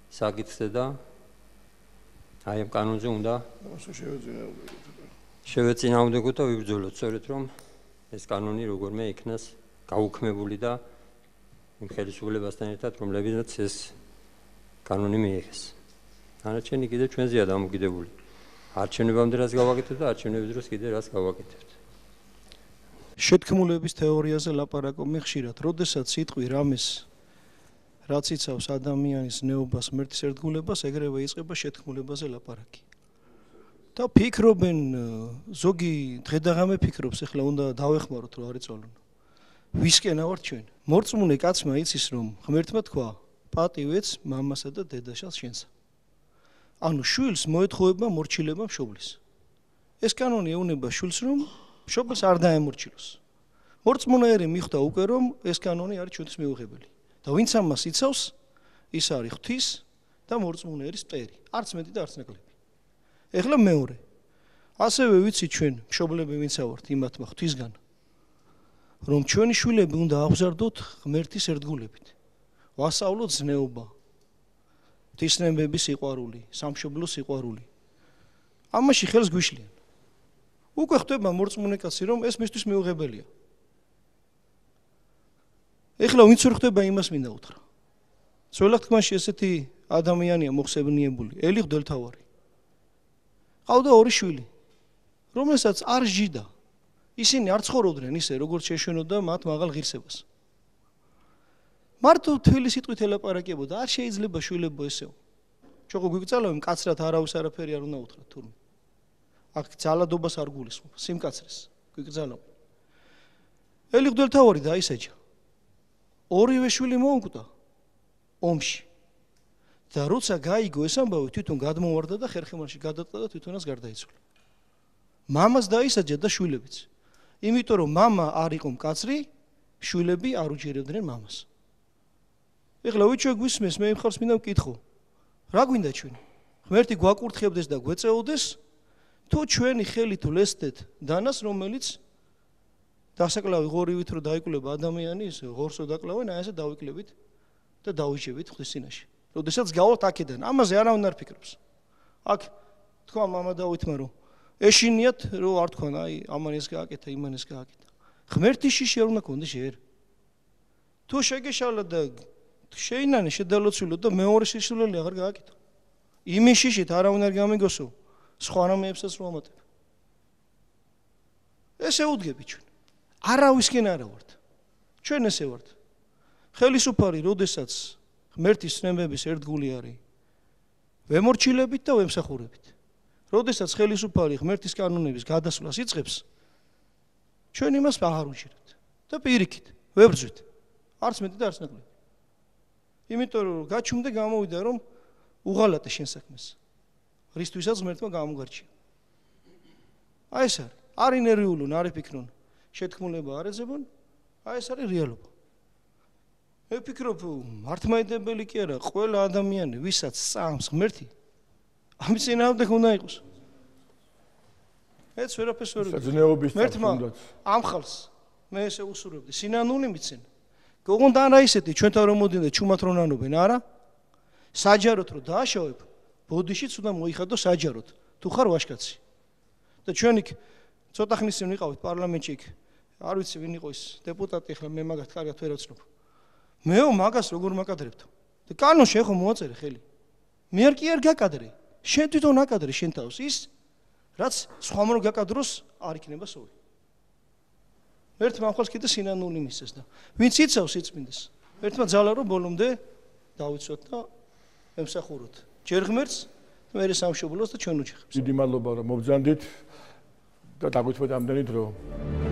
საკითხზე და აი ამ კანონზე უნდა შევეწინააღმდეგოთ და ვიბრძოლოთ, სწორედ რომ ეს კანონი როგორმე იქნას გაუქმებული და იმ ხელისუფლებასთან ერთად, რომლებიც ეს კანონი მიიღეს. არჩენი კიდე ჩვენზეა დამოკიდებული. არჩევნებამდე რას გავაკეთებთ და არჩევნების დროს კიდე რას გავაკეთებთ. შეთქმულების თეორიაზე ლაპარაკობენ ხშირად, როდესაც სიტყვი რამეს რაც იცავს ადამიანის ნეობას, ღმერთის ერთგულებას, ეგრევე იწყება შეთქმულებაზე ლაპარაკი. და ფიქრობენ, ზოგი დღედაღამე ფიქრობს, ეხლა უნდა დავეხმაროთ რომ არ იწვალონ. ვისკენა ვარ ჩვენ? მორწმუნე კაცმა იცის რომ ღმერთმა თქვა, პატივეც მამასა და დედაშალს შენსა. ანუ შვილს მოეთხოვება მორჩილება მშობლის. ეს კანონი ეუნება შულს, რომ მშობელს არ დაემორჩილოს. მორწმუნეერი მიხვდა უკვე, რომ ეს კანონი არის ჩვენთვის მიუღებელი. და ვინც ამას იცავს, ის არის ღვთის და მორწმუნეერის მტერი. არც მეტი და არც ნაკლები. ეხლა მეორე. ასევე ვიცი ჩვენ მშობლები ვინც ავართ იმათმა ღვთისგან, რომ ჩვენი შვილები უნდა აღზარდოთ ღმერთის ერთგულებით. ვასწავლოთ ზნეობა, ღვთისნებების სიყვარული, სამშობლოს სიყვარული. ამაში ხელს გვიშლიან. უკვე ხდება მორწმუნე კაცი, რომ ეს მისთვის მიუღებელია. ეხლა ვინც ვერ ხდება იმას მინდა უთხრა. ძველად თქმაში ესეთი ადამიანია მოხსენიებული, ელი ღვთელთავარი. ყავდა ორი შვილი, რომელსაც არ ჟიდა. ისინი არ ცხოვრობდნენ ისე, როგორც შეშვენოდა მათ მაღალ ღირსებას. მარტო თვილი სიტყვით ელაპარაკებოდა, არ შეიძლება შვილებო ესეო. ჩვენ ხო გვიგწალავ მკაცრად არავის არაფერი არ უნდა უთხრათ თურმე. აქ ძალადობას არ გულისხმობ, სიმკაცრეს გვიგწალავ. ელი ღვთელთავარი დაისაჯა. ორივე შვილი მოუკვდა ომში. და როცა გაიგო ეს ამბავი, თვითონ გადმოვარდა და ხერხემალში გადაწყდა და თვითონაც გარდაიცვალა. მამას დაისაჯა და შვილებიც. იმიტომ რომ მამა არ იყო მკაცრი, შვილები არ უჯერებდნენ მამას. ეხლა ვიჩვე გვისმეს, მე მხარს მინდა ვკითხო. რა გვინდა ჩვენ? ღმერთი გვაკურთხებდეს და გვეწეოდეს, თუ ჩვენი ხელით ვლესდეთ დანას, რომელიც დასაკლავი ღორივით რო დაიკლება ადამიანი, ის ღორსო დაკლავენ, აი ესე დავიკლებით და დავიჯებით ღვთის წინაშე. როდესაც გავართ აქედან, ამაზე არავინ არ ფიქრობს. აქ თქვა მამა დავითმა, რომ ეშინიათ, რომ არ თქვან, აი ამან ეს გააკეთა, იმან ეს გააკეთა. ღმერთის შიში არ უნდა გქონდეს ჯერ. თუ შეგეშალა და შეინანე შედალოცვილო და მეორე სისულელი აღარ გააკეთა. იმის შიშით არავინ არ გამიგოსო, სხვა რამეებსაც რო ამატებ. ესე უდგები ჩვენ. არავისკენ არა ვართ. ჩვენ ესე ვართ. ხელისუფალი, როდესაც ღმერთის ცნებების ერთგული არის, ვემორჩილებით და ვემსახურებით. როდესაც ხელისუფალი ღმერთის კანონების გადასვლას იწყებს, ჩვენ იმას აღარ უჭირებთ და პირიქით ვებრძვით. არც მეტი და არც ნაკლები. იმიტომ რომ გაჩუმდა გამოვიდა რომ უღალატე შენ საქმეს. ღრისთვისაც ღმერთმა გამოგარჩია. აი ეს არის. არ ინერვიულონ, არ იფიქრონ. შეთქმულება არ ეძებონ, აი ეს არის რეალობა. მე ვფიქრობ, მართლმადიდებელი კი არა, ყველა ადამიანი, ვისაც სწამს ღმერთი, ამის წინააღმდეგ უნდა იყოს. ეს ვერაფერს ვერ ვიგებ. საძნეობის ღმერთმა ამ ხალხს მე ესე უსურვებდი, სინანული მიცენ. გოგონთ არა ისეთი, ჩვენთან რომ მოდიან და ჩუმად რომ ნანობენ, არა? საჯაროდ რომ დააშავებ, ბოდიშიც უნდა მოიხადო საჯაროდ, თუ ხარ ვაჟკაცი. და ჩვენ იქ ცოტა ხნის წინ ვიყავით პარლამენტში იქ, არ ვიცი ვინ იყო ის დეპუტატი, ახლა მე მაგათ კარგად ვერ ვცნობ. მეო მაგას როგორ მაკადრებთ? და კანონში ეხო მოაწერე ხელი. მე არ კი არ გაკადრე. შენ თვითონ აკადრე შენ თავს ის, რაც სხვამ რო გაკადროს, არ იქნება სული. ერთმა ახალს კიდე სინანული მისცეს და ვინც იცავს სიწმინდეს, ერთმა ძალა რომ ბოლომდე დავიცვათ და ემსახუროთ. ჯერ ღმერთს, მერე სამშობლოს და ჩვენ ოჯახებს. დიდი მადლობა რომ მობრძანდით და დაგვითმოთ ამდენი დრო.